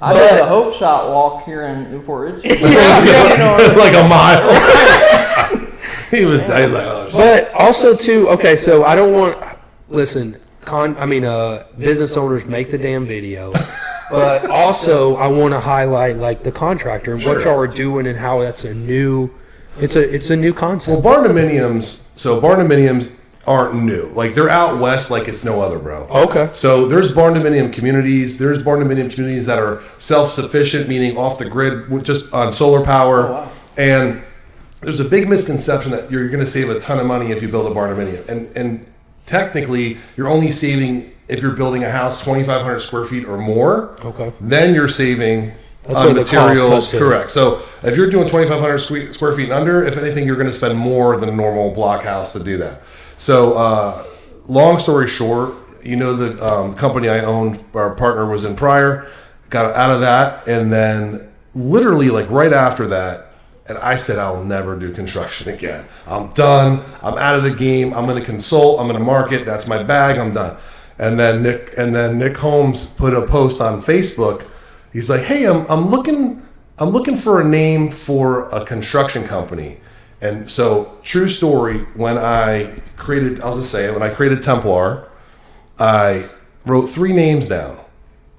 Speaker 1: I did a hope shot walk here in Newport Ridge.
Speaker 5: Like a mile. He was dying like, oh, shit.
Speaker 3: But also too, okay, so I don't want listen. Business owners make the damn video, but also I want to highlight like the contractor and what y'all are doing and how that's a new. It's a new concept.
Speaker 5: Well, barn-dominiums aren't new. Like, they're out west like it's no other, bro.
Speaker 3: Okay.
Speaker 5: So there's barn-dominium communities. There's barn-dominium communities that are self-sufficient, meaning off the grid, with just on solar power.
Speaker 1: Oh, wow.
Speaker 5: And there's a big misconception that you're going to save a ton of money if you build a barn-dominium. And technically, you're only saving, if you're building a house 2,500 square feet or more.
Speaker 3: Okay.
Speaker 5: Then you're saving
Speaker 3: That's where
Speaker 5: on
Speaker 3: the cost
Speaker 5: materials.
Speaker 3: cuts in.
Speaker 5: Correct. So if you're doing 2,500 square feet and under, if anything, you're going to spend more than a normal block house to do that. So long story short, the company I owned, our partner was in prior, got out of that, and then literally like right after that, and I said, I'll never do construction again. I'm done. I'm out of the game. I'm going to consult. I'm going to market. That's my bag. I'm done. And then Nick Holmes put a post on Facebook. He's like, hey, I'm looking for a name for a construction company. And so, true story, when I created Templar, I wrote 3 names down.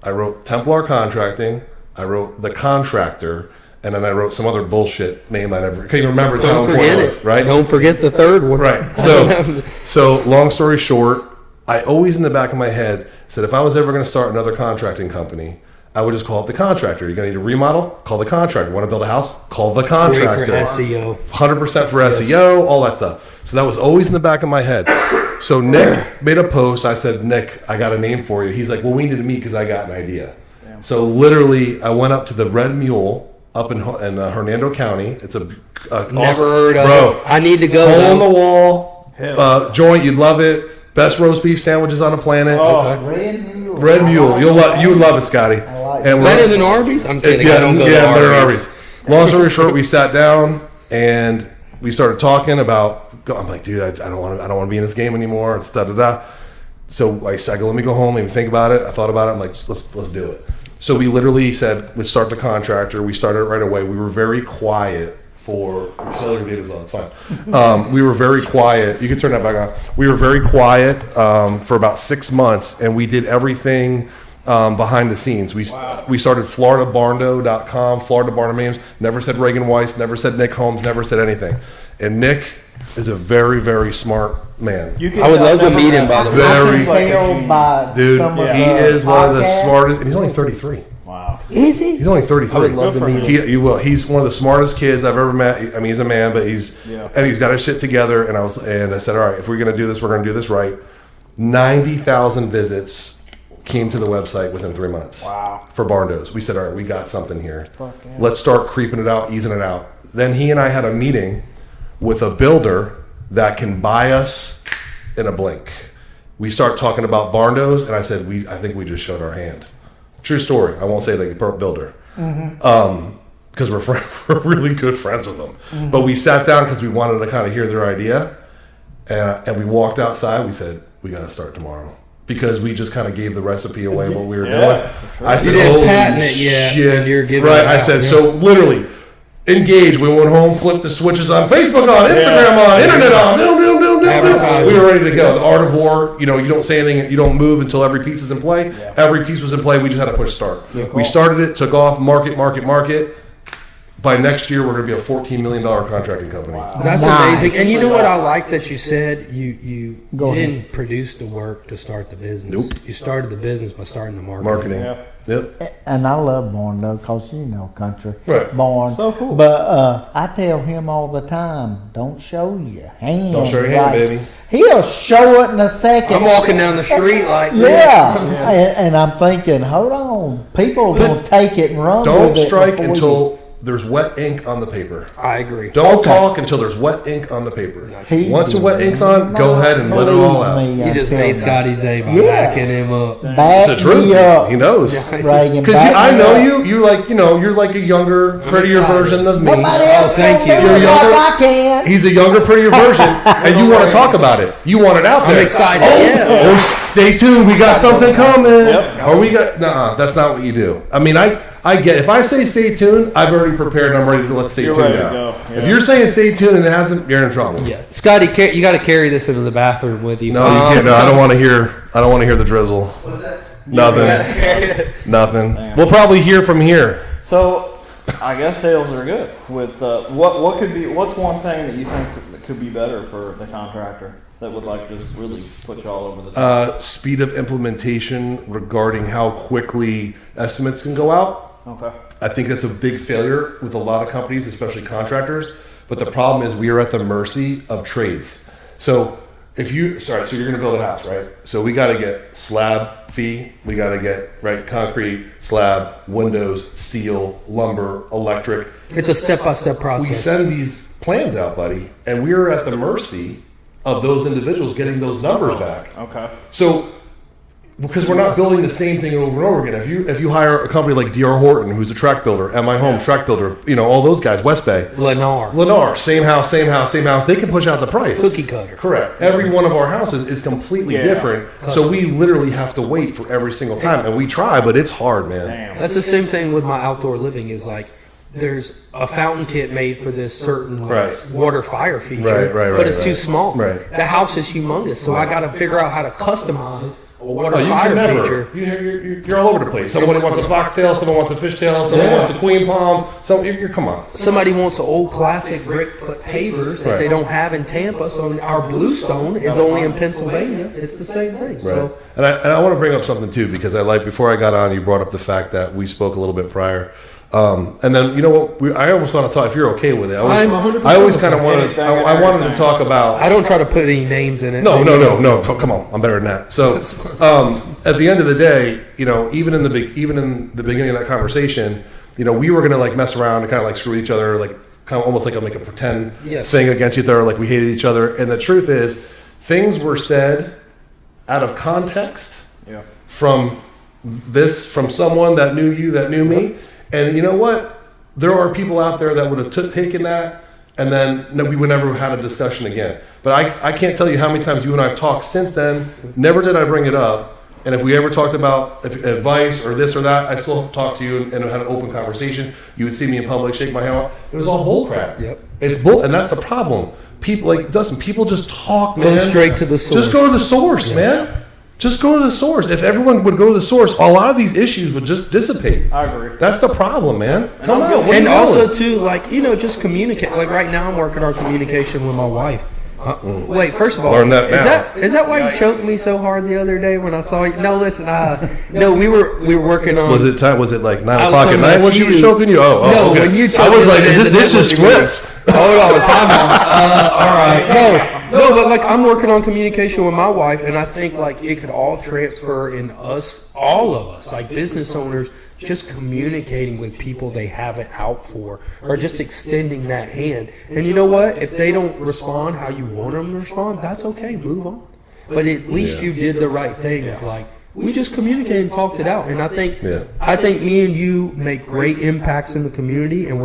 Speaker 5: I wrote Templar Contracting, I wrote The Contractor, and then I wrote some other bullshit name I never can't even remember.
Speaker 3: Don't forget it.
Speaker 5: Right?
Speaker 3: Don't forget the third one.
Speaker 5: Right. So long story short, I always in the back of my head said if I was ever going to start another contracting company, I would just call it The Contractor. You're going to need a remodel? Call The Contractor. Want to build a house? Call The Contractor.
Speaker 3: Great for SEO.
Speaker 5: 100% for SEO, all that stuff. So that was always in the back of my head. So Nick made a post. I said, Nick, I got a name for you. He's like, well, we need to meet because I got an idea. Damn. So literally, I went up to the Red Mule up in Hernando County. It's a
Speaker 3: Never heard of
Speaker 5: bro,
Speaker 3: it. I need to go.
Speaker 5: hole in
Speaker 3: though.
Speaker 5: the wall joint. You'd love it. Best roast beef sandwiches on the planet. Red Mule. You would love it, Scotty. And
Speaker 3: Better than Arby's? I'm kidding.
Speaker 5: Yeah,
Speaker 3: I don't go to
Speaker 5: better than
Speaker 3: Arby's.
Speaker 5: Arby's. Long story short, we sat down and we started talking about. I'm like, dude, I don't want to be in this game anymore. It's da da da. So I said, let me go home and think about it. I thought about it. I'm like, let's do it. So we literally said, let's start The Contractor. We started it right away. We were very quiet for. It's fine. We were very quiet. You can turn that back on. We were very quiet for about 6 months, and we did everything behind the scenes. We started FloridaBarndo.com, Florida Barndominiums. Never said Regan Weiss. Never said Nick Holmes. Never said anything. And Nick is a very, very smart man.
Speaker 3: I would love to meet him, by the way.
Speaker 5: Very-
Speaker 2: Dude,
Speaker 5: He is one of the smartest, and he's only 33.
Speaker 1: Wow.
Speaker 3: Is he?
Speaker 5: He's only 33.
Speaker 3: I would love to meet him.
Speaker 5: You will. He's one of the smartest kids I've ever met. I mean, he's a man, but he's got his shit together. And I said, all right, if we're gonna do this, we're gonna do this right. 90,000 visits came to the website within 3 months.
Speaker 1: Wow.
Speaker 5: For Barndos, we said, all right, we got something here. Let's start creeping it out, easing it out. Then he and I had a meeting with a builder that can buy us in a blink. We start talking about Barndos, and I said, I think we just showed our hand. True story. I won't say like a builder, because we're really good friends with them. But we sat down because we wanted to kind of hear their idea, and we walked outside. We said, we got to start tomorrow. Because we just kind of gave the recipe away what we were doing.
Speaker 1: Sure.
Speaker 5: I said,
Speaker 3: You didn't
Speaker 5: holy
Speaker 3: patent it yet,
Speaker 5: shit.
Speaker 3: and you're giving
Speaker 5: right,
Speaker 3: it
Speaker 5: I
Speaker 3: out,
Speaker 5: said,
Speaker 3: yeah.
Speaker 5: so literally, engage. We went home, flipped the switches on Facebook on, Instagram on, internet on.
Speaker 3: Advertising.
Speaker 5: We were ready to go. The art of war, you don't say anything, you don't move until every piece is in play. Every piece was in play. We just had to push start. We started it, took off, market. by next year, we're going to be a $14 million contracting company.
Speaker 3: That's
Speaker 2: Nice.
Speaker 3: amazing. And you know what I like that you said? You
Speaker 2: Go ahead.
Speaker 3: didn't produce the work to start the business.
Speaker 5: Nope.
Speaker 3: You started the business by starting the marketing.
Speaker 5: Marketing.
Speaker 1: Yeah.
Speaker 5: Yep.
Speaker 2: And I love Born though, cause country.
Speaker 5: Right.
Speaker 2: Born.
Speaker 1: So cool.
Speaker 2: But I tell him all the time, don't show your hand.
Speaker 5: Don't show your hand, baby.
Speaker 2: He'll show it in a second.
Speaker 3: I'm walking down the street like
Speaker 2: Yeah, and I'm thinking, hold on, people are gonna take it and run
Speaker 5: Don't
Speaker 2: with it
Speaker 5: strike
Speaker 2: before
Speaker 5: until there's wet ink on the paper.
Speaker 3: I agree.
Speaker 5: Don't
Speaker 2: Okay.
Speaker 5: talk until there's wet ink on the paper.
Speaker 2: He
Speaker 5: Once the wet ink's on, go
Speaker 2: does
Speaker 5: ahead and
Speaker 2: not
Speaker 5: let it all
Speaker 2: believe
Speaker 5: out.
Speaker 2: me
Speaker 3: You just
Speaker 2: until
Speaker 3: made
Speaker 2: now.
Speaker 3: Scotty's day by
Speaker 2: Yeah.
Speaker 3: backing him up.
Speaker 2: Back
Speaker 5: It's the truth.
Speaker 2: me up,
Speaker 5: He knows.
Speaker 2: Reagan.
Speaker 5: Because
Speaker 2: back
Speaker 5: I
Speaker 2: me
Speaker 5: know
Speaker 2: up.
Speaker 5: you. You're like a younger, prettier version of me.
Speaker 2: Nobody else
Speaker 3: thank
Speaker 2: can
Speaker 3: you.
Speaker 2: do
Speaker 5: You're
Speaker 2: it
Speaker 5: younger.
Speaker 2: like I can.
Speaker 5: He's a younger, prettier version, and you want to talk about it. You want it out there.
Speaker 3: I'm excited.
Speaker 5: Oh,
Speaker 3: Yeah.
Speaker 5: oh, stay tuned. We got something coming.
Speaker 1: Yep.
Speaker 5: Or we got. Nah, that's not what you do. I mean, I get. If I say stay tuned, I've already prepared. And I'm ready to let stay
Speaker 1: You're
Speaker 5: tuned
Speaker 1: ready to
Speaker 5: out.
Speaker 1: go.
Speaker 5: If
Speaker 1: Yeah.
Speaker 5: you're saying stay tuned and it hasn't, you're in trouble.
Speaker 3: Yeah, Scotty, you got to carry this into the bathroom with you.
Speaker 5: No, you can't. No, I don't want to hear. I don't want to hear the drizzle. Nothing. Nothing.
Speaker 1: Damn.
Speaker 5: We'll probably hear from here.
Speaker 1: So, I guess sales are good. With what could be? What's one thing that you think that could be better for the contractor that would like just really put you all over the top?
Speaker 5: Speed of implementation regarding how quickly estimates can go out.
Speaker 1: Okay.
Speaker 5: I think that's a big failure with a lot of companies, especially contractors. But the problem is we are at the mercy of trades. So so you're going to build a house, right? So we got to get slab fee. We got to get, right, concrete, slab, windows, steel, lumber, electric.
Speaker 3: It's a step-by-step
Speaker 5: We
Speaker 3: process.
Speaker 5: send these plans out, buddy, and we're at the mercy of those individuals getting those numbers back.
Speaker 1: Okay.
Speaker 5: So, because we're not building the same thing over and over again. If you hire a company like D.R. Horton, who's a track builder, MI Homes track builder, all those guys, West Bay,
Speaker 3: Lennar.
Speaker 5: same house, they can push out the price.
Speaker 3: Cookie cutter.
Speaker 5: Correct. Every one of our houses is completely different, so we literally have to wait for every single time, and we try, but it's hard, man.
Speaker 1: Damn.
Speaker 3: That's the same thing with my outdoor living is like, there's a fountain kit made for this certain water fire feature, but it's too small.
Speaker 5: Right.
Speaker 3: The house is humongous, so I got to figure out how to customize a water
Speaker 5: Oh, you
Speaker 3: fire
Speaker 5: can never.
Speaker 3: feature.
Speaker 5: You're all over the place. Someone wants a foxtail, someone wants a fishtail, someone wants a queen palm. Come on.
Speaker 3: Somebody wants an old classic brick pavers that they don't have in Tampa, so our bluestone is only in Pennsylvania. It's the same thing.
Speaker 5: Right.
Speaker 3: So
Speaker 5: And I want to bring up something too, because before I got on, you brought up the fact that we spoke a little bit prior. And then you know what? I almost want to talk. If you're okay with it,
Speaker 3: I'm 100%
Speaker 5: I always kind of wanted.
Speaker 1: Anything
Speaker 5: I
Speaker 1: and
Speaker 5: wanted to
Speaker 1: everything.
Speaker 5: talk about.
Speaker 3: I don't try to put any names in it.
Speaker 5: No. Come on, I'm better than that. So, at the end of the day, even in the beginning of that conversation, we were gonna like mess around and kind of like screw each other, like kind of almost like make a pretend thing against each other, like we hated each other. And the truth is, things were said out of context from someone that knew you, that knew me. And you know what? There are people out there that would have taken that, and then we would never have had a discussion again. But I can't tell you how many times you and I have talked since then. Never did I bring it up. And if we ever talked about advice or this or that, I still talk to you and had an open conversation. You would see me in public, shake my hand. It was all bull crap.
Speaker 3: Yep.
Speaker 5: It's bull, and that's the problem. People people just talk, man.
Speaker 3: Go straight to the source.
Speaker 5: Just go to the source, man. Just go to the source. If everyone would go to the source, a lot of these issues would just dissipate.
Speaker 1: I agree.
Speaker 5: That's the problem, man. Come on.
Speaker 3: And also too, just communicate. Like right now, I'm working on communication with my wife. Wait, first of all,
Speaker 5: Learn that now.
Speaker 3: Is that why you choked me so hard the other day when I saw you? No, listen, no, we were working on.
Speaker 5: Was it like 9
Speaker 3: I was
Speaker 5: o'clock at
Speaker 3: talking
Speaker 5: night
Speaker 3: about
Speaker 5: when she was
Speaker 3: you.
Speaker 5: choking you?
Speaker 3: No,
Speaker 5: okay.
Speaker 3: when you choked
Speaker 5: I was
Speaker 3: me
Speaker 5: like,
Speaker 3: the other day,
Speaker 5: this just
Speaker 3: that's what you
Speaker 5: flips.
Speaker 3: Hold on, time out. All right, no, but like I'm working on communication with my wife, and I think like it could all transfer in us, all of us, like business owners, just communicating with people they have it out for, or just extending that hand. And you know what? If they don't respond how you want them to respond, that's okay. Move on. But at least you did the right thing of like, we just communicated and talked it out. And I think me and you make great impacts in the community, and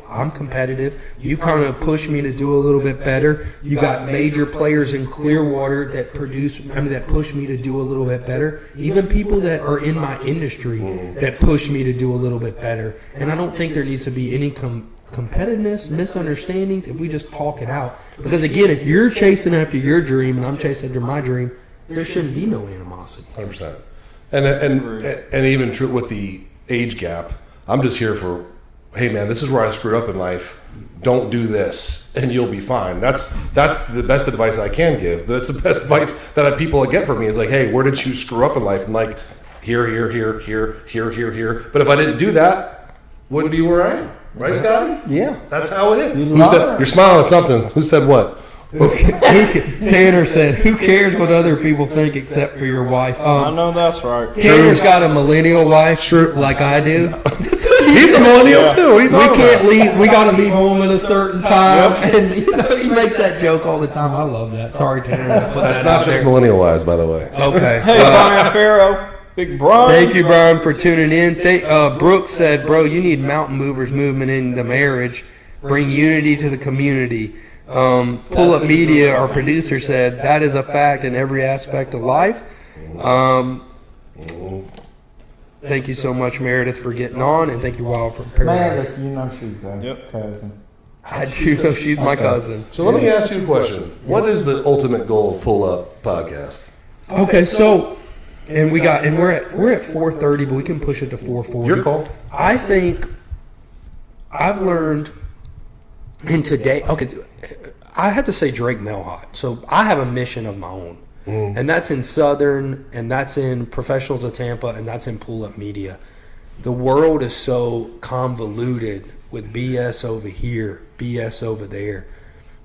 Speaker 3: I'm competitive. You kind of push me to do a little bit better. You got major players in Clearwater that push me to do a little bit better. Even people that are in my industry that push me to do a little bit better. And I don't think there needs to be any competitiveness, misunderstandings if we just talk it out. Because again, if you're chasing after your dream and I'm chasing after my dream, there shouldn't be no animosity.
Speaker 5: 100%. And even true with the age gap, I'm just here for hey man, this is where I screwed up in life. Don't do this, and you'll be fine. That's the best advice I can give. That's the best advice that people get from me is like, hey, where did you screw up in life? And like, here. But if I didn't do that, wouldn't be where I am. Right, Scotty?
Speaker 2: Yeah.
Speaker 5: That's how it is.
Speaker 2: You learn.
Speaker 5: You're smiling at something. Who said what?
Speaker 3: Tanner said, "Who cares what other people think except for your wife?"
Speaker 1: I know that's right.
Speaker 3: Tanner's got a millennial wife, like I do.
Speaker 5: He's a millennial too. What are you
Speaker 3: We
Speaker 5: talking
Speaker 3: can't
Speaker 5: about?
Speaker 3: leave. We got to leave home at a certain time, and he makes that joke all the time. I love that. Sorry, Tanner.
Speaker 5: That's not just millennial wise, by the way.
Speaker 3: Okay.
Speaker 1: Hey, Brian Farrow, Big Brian.
Speaker 3: Thank you, Brian, for tuning in. Brooks said, "Bro, you need mountain movers movement in the marriage. Bring unity to the community." Pull Up Media, our producer, said that is a fact in every aspect of life. Thank you so much, Meredith, for getting on, and thank you, Wild, for paradise.
Speaker 2: Meredith, you know she's a cousin.
Speaker 3: I do know she's my cousin.
Speaker 5: So let me ask you a question. What is the ultimate goal of Pull Up Podcast?
Speaker 3: Okay, so we're at 4:30, but we can push it to 4:40.
Speaker 5: Your call.
Speaker 3: I think I've learned in today. Okay, I had to say Drake Melhot. So I have a mission of my own, and that's in Southern, and that's in Professionals of Tampa, and that's in Pull Up Media. The world is so convoluted with BS over here, BS over there.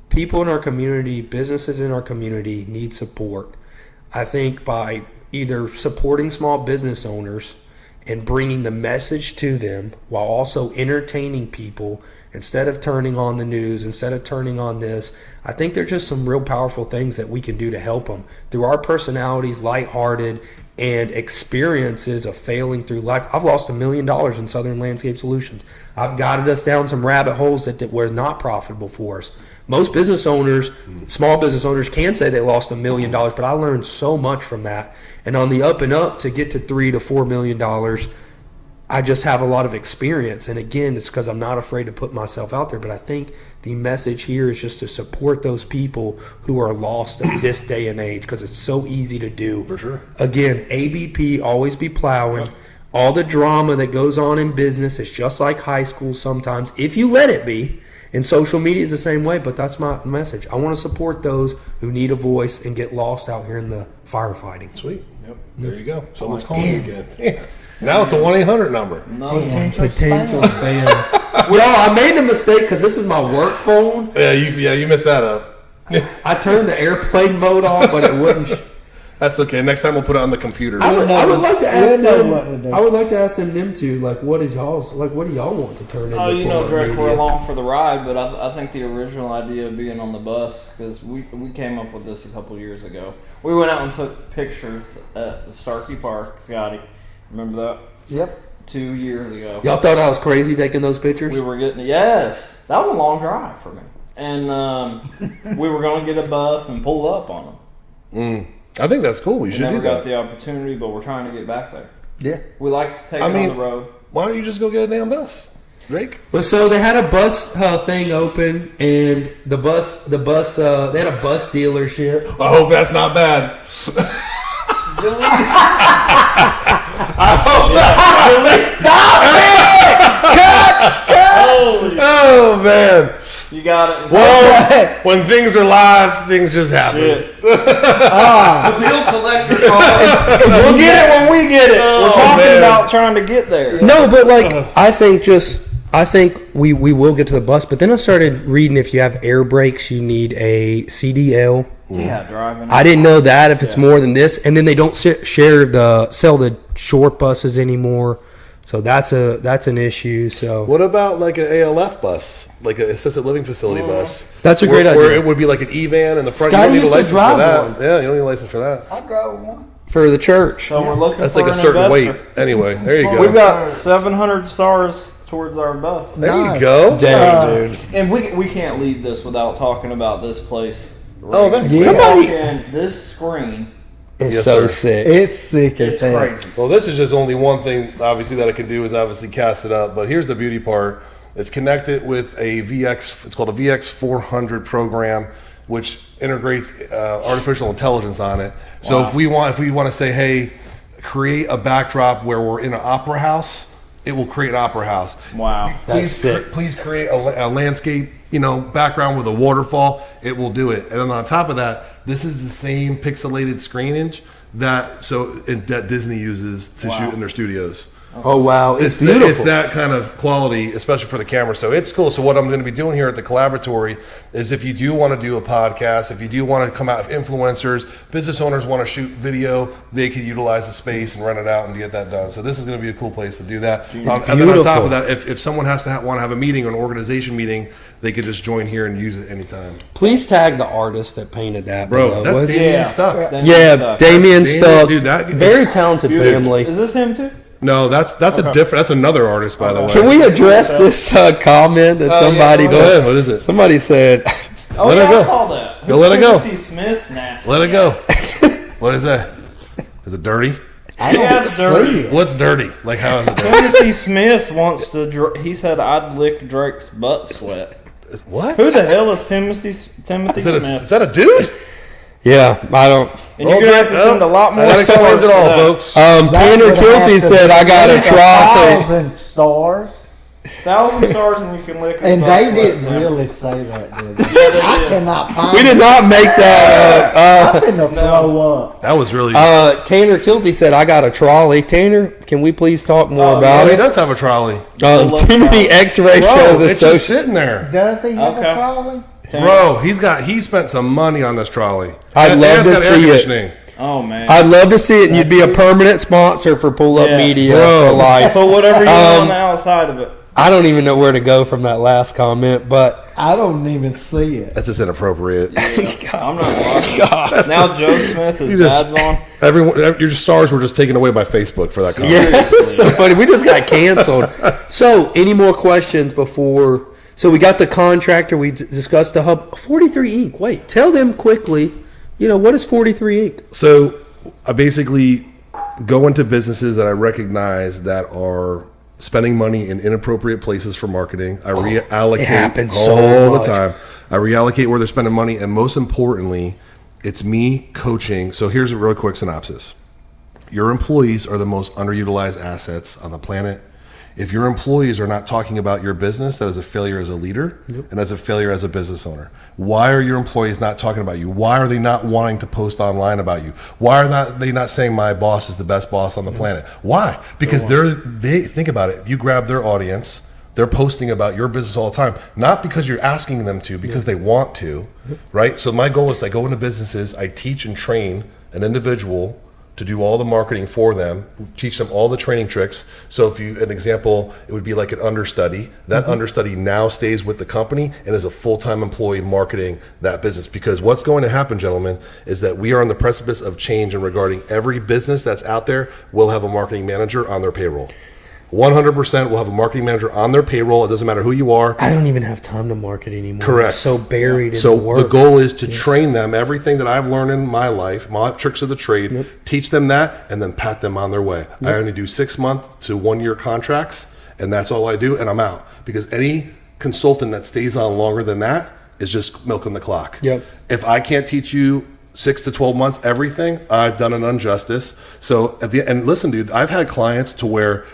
Speaker 3: People in our community, businesses in our community need support. I think by either supporting small business owners and bringing the message to them while also entertaining people instead of turning on the news, instead of turning on this, I think there's just some real powerful things that we can do to help them. Through our personalities, lighthearted, and experiences of failing through life. I've lost $1 million in Southern Landscape Solutions. I've guided us down some rabbit holes that were not profitable for us. Most business owners, small business owners, can say they lost $1 million, but I learned so much from that. And on the up and up to get to $3 to $4 million, I just have a lot of experience. And again, it's because I'm not afraid to put myself out there. But I think the message here is just to support those people who are lost in this day and age, because it's so easy to do.
Speaker 5: For sure.
Speaker 3: Again, ABP, always be plowing. All the drama that goes on in business is just like high school sometimes, if you let it be. And social media is the same way, but that's my message. I want to support those who need a voice and get lost out here in the firefighting.
Speaker 5: Sweet. Yep. There you go. Someone's calling you again. Now it's a 1-800 number.
Speaker 3: Potential spam. Well, I made a mistake because this is my work phone.
Speaker 5: Yeah, you messed that up.
Speaker 3: I turned the airplane mode off, but it wouldn't.
Speaker 5: That's okay. Next time we'll put it on the computer.
Speaker 3: I would like to ask
Speaker 2: know what to do.
Speaker 3: them. I would like to ask them too. Like, what do y'all want to turn into?
Speaker 1: Oh, you know,
Speaker 3: Pull Up
Speaker 1: Drake, we're
Speaker 3: Media?
Speaker 1: along for the ride, but I think the original idea of being on the bus, because we came up with this a couple years ago. We went out and took pictures at Starkey Park, Scotty. Remember that?
Speaker 2: Yep.
Speaker 1: 2 years ago.
Speaker 3: Y'all thought I was crazy taking those pictures?
Speaker 1: We were getting, yes, that was a long drive for me. And we were going to get a bus and pull up on them.
Speaker 5: I think that's cool. You should do
Speaker 1: Never got
Speaker 5: that.
Speaker 1: the opportunity, but we're trying to get back there.
Speaker 2: Yeah.
Speaker 1: We like to take it on the road.
Speaker 5: Why don't you just go get a damn bus, Drake?
Speaker 3: Well, so they had a bus thing open, and the bus, they had a bus dealership.
Speaker 5: I hope that's not bad. Oh man!
Speaker 1: You got it.
Speaker 5: Well, when things are live, things just happen.
Speaker 1: Shit.
Speaker 3: The bill collector called.
Speaker 1: We'll get it when we get it. We're talking
Speaker 5: man.
Speaker 1: about trying to get there.
Speaker 3: No, but like I think we will get to the bus. But then I started reading if you have air brakes, you need a CDL.
Speaker 1: Yeah, driving.
Speaker 3: I didn't know that if it's more than this, and then they don't sell the short buses anymore. So that's an issue. So
Speaker 5: What about like an ALF bus, like an assisted living facility bus?
Speaker 3: That's a great
Speaker 5: Where
Speaker 3: idea.
Speaker 5: it would be like an E-van in the front.
Speaker 3: Scotty
Speaker 5: You don't need a
Speaker 3: used to
Speaker 5: license for
Speaker 3: drive
Speaker 5: that.
Speaker 3: one.
Speaker 5: Yeah, you don't need a license for that.
Speaker 2: I drove one.
Speaker 3: for the church.
Speaker 1: So we're looking
Speaker 5: That's
Speaker 1: for
Speaker 5: like a
Speaker 1: an
Speaker 5: certain
Speaker 1: investor.
Speaker 5: weight. Anyway, there you go.
Speaker 1: We've got 700 stars towards our bus.
Speaker 5: There
Speaker 2: Nice.
Speaker 5: you go.
Speaker 3: Dang, dude.
Speaker 1: And we can't leave this without talking about this place.
Speaker 5: Oh, thanks.
Speaker 1: We
Speaker 3: Somebody-
Speaker 1: walk in, this screen,
Speaker 3: It's
Speaker 5: Yes,
Speaker 3: so
Speaker 5: sir.
Speaker 3: sick.
Speaker 2: It's sick as
Speaker 1: it's
Speaker 2: hell.
Speaker 1: crazy.
Speaker 5: Well, this is just only one thing, obviously, that I can do is obviously cast it up. But here's the beauty part. It's connected with a VX, it's called a VX 400 program, which integrates artificial intelligence on it. So
Speaker 1: Wow.
Speaker 5: if we want to say, hey, create a backdrop where we're in an opera house, it will create an opera house.
Speaker 1: Wow.
Speaker 3: That's sick.
Speaker 5: Please create a landscape, background with a waterfall. It will do it. And then on top of that, this is the same pixelated screenage that Disney uses to shoot in their studios.
Speaker 3: Oh, wow. It's beautiful.
Speaker 5: It's that kind of quality, especially for the camera. So it's cool. So what I'm going to be doing here at the Collaboratory is if you do want to do a podcast, if you do want to come out, if influencers, business owners want to shoot video, they can utilize the space and rent it out and get that done. So this is going to be a cool place to do that. And then on top of that, if someone has to want to have a meeting or an organization meeting, they could just join here and use it anytime.
Speaker 3: Please tag the artist that painted that.
Speaker 5: Bro, that's Damien Stuck.
Speaker 3: Damien Stuck.
Speaker 5: Dude, that
Speaker 3: very talented family.
Speaker 1: Is this him too?
Speaker 5: No, that's another artist, by the way.
Speaker 3: Can we address this comment that somebody?
Speaker 5: Go ahead. What is it?
Speaker 3: Somebody said.
Speaker 1: Oh,
Speaker 5: let
Speaker 1: yeah,
Speaker 5: it go.
Speaker 1: I saw that.
Speaker 5: Go, let it go.
Speaker 1: Smith's nasty.
Speaker 5: Let it go. What is that? Is it dirty?
Speaker 2: I don't see it.
Speaker 5: What's dirty? Like, how is it dirty?
Speaker 1: Timothy Smith wants to. He said, "I'd lick Drake's butt sweat."
Speaker 5: What?
Speaker 1: Who the hell is Timothy Smith?
Speaker 5: Is that a dude?
Speaker 3: Yeah, I don't.
Speaker 1: And you're gonna have to send a lot more.
Speaker 5: That explains it all, folks.
Speaker 3: Tanner Kilty said, "I got a try."
Speaker 2: 1,000 stars.
Speaker 1: 1,000 stars, and you can lick.
Speaker 2: And they didn't really say that, did they? I cannot find
Speaker 3: We did not make that up.
Speaker 2: I'm finna blow up.
Speaker 5: That was really.
Speaker 3: Tanner Kilty said, "I got a trolley." Tanner, can we please talk more about
Speaker 5: he
Speaker 3: it?
Speaker 5: does have a trolley.
Speaker 3: Too many X-ray shows.
Speaker 5: It's just sitting there.
Speaker 2: Does he have a trolley?
Speaker 5: Bro, he spent some money on this trolley.
Speaker 3: I'd love to see it.
Speaker 1: Oh man,
Speaker 3: I'd love to see it, and you'd be a permanent sponsor for Pull Up Media for life.
Speaker 1: Put whatever you want on the outside of it.
Speaker 3: I don't even know where to go from that last comment, but
Speaker 2: I don't even see it.
Speaker 5: That's just inappropriate.
Speaker 1: I'm not watching. Now Joe Smith is dad's on.
Speaker 5: Everyone, your stars were just taken away by Facebook for that comment.
Speaker 3: yeah, it's so funny. We just got canceled. So, any more questions before? So we got the contractor. We discussed the hub. 43 Inc. Wait, tell them quickly. What is 43 Inc.?
Speaker 5: So I basically go into businesses that I recognize that are spending money in inappropriate places for marketing. I reallocate
Speaker 3: it happens
Speaker 5: all the
Speaker 3: much.
Speaker 5: time. I reallocate where they're spending money, and most importantly, it's me coaching. So here's a real quick synopsis. Your employees are the most underutilized assets on the planet. If your employees are not talking about your business, that is a failure as a leader and as a failure as a business owner. Why are your employees not talking about you? Why are they not wanting to post online about you? Why are they not saying my boss is the best boss on the planet? Why? Because they think about it. If you grab their audience, they're posting about your business all the time, not because you're asking them to, because they want to, right? So my goal is I go into businesses, I teach and train an individual to do all the marketing for them, teach them all the training tricks. So an example, it would be like an understudy. That understudy now stays with the company and is a full-time employee marketing that business. Because what's going to happen, gentlemen, is that we are on the precipice of change, and regarding every business that's out there will have a marketing manager on their payroll. 100% will have a marketing manager on their payroll. It doesn't matter who you are.
Speaker 3: I don't even have time to market anymore.
Speaker 5: Correct.
Speaker 3: I'm so buried in
Speaker 5: so
Speaker 3: the work.
Speaker 5: the goal is to train them everything that I've learned in my life, my tricks of the trade, teach them that, and then pat them on their way. I only do 6-month to 1-year contracts, and that's all I do, and I'm out. Because any consultant that stays on longer than that is just milking the clock.
Speaker 3: Yep.
Speaker 5: If I can't teach you 6 to 12 months everything, I've done an injustice. So and listen, dude, I've had clients to where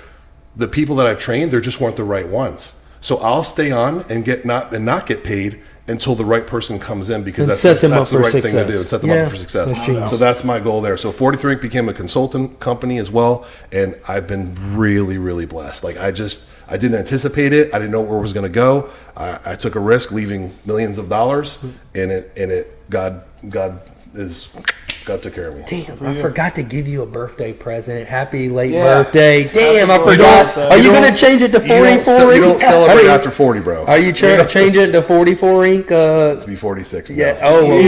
Speaker 5: the people that I've trained, they just weren't the right ones. So I'll stay on and not get paid until the right person comes in, because that's the right thing to do, and set them up for success. So that's my goal there. So 43 Inc. became a consultant company as well, and I've been really, really blessed. Like I didn't anticipate it. I didn't know where it was going to go. I took a risk leaving millions of dollars, and God took care of me.
Speaker 3: Damn, I forgot to give you a birthday present. Happy late birthday. Damn, I forgot. Are you going to change it to 44
Speaker 5: You don't celebrate after 40, bro.
Speaker 3: Are you changing it to 44 Inc?
Speaker 5: To be 46.
Speaker 3: Yeah.
Speaker 5: Bro.
Speaker 3: Oh,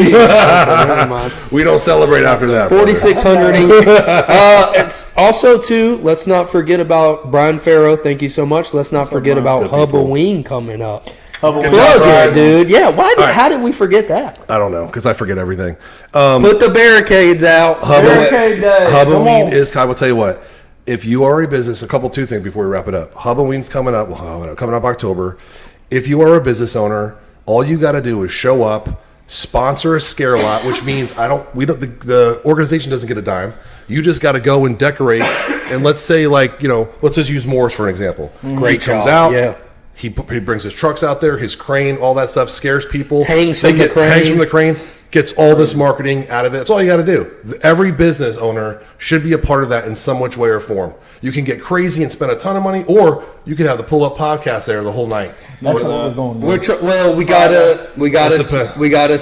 Speaker 3: never mind.
Speaker 5: We don't celebrate after that.
Speaker 3: 4600 Inc. It's also, too, let's not forget about Brian Farrow. Thank you so much. Let's not forget about Hubaween coming up. Plug it, dude. Yeah, how did we forget that?
Speaker 5: I don't know, because I forget everything.
Speaker 3: Put the barricades out.
Speaker 5: Hubaween is, I will tell you what, if you are a business, two things before we wrap it up. Hubaween's coming up October. If you are a business owner, all you got to do is show up, sponsor a scare lot, which means the organization doesn't get a dime. You just got to go and decorate And let's say, like, let's just use Morris for an example.
Speaker 3: Great
Speaker 5: He comes
Speaker 3: job,
Speaker 5: out.
Speaker 3: yeah.
Speaker 5: He brings his trucks out there, his crane, all that stuff scares people.
Speaker 3: Hangs from the crane.
Speaker 5: Hangs from the crane. Gets all this marketing out of it. That's all you got to do. Every business owner should be a part of that in some which way or form. You can get crazy and spend a ton of money, or you can have the pull-up podcast there the whole night.
Speaker 2: That's what we're going to do.
Speaker 3: We gotta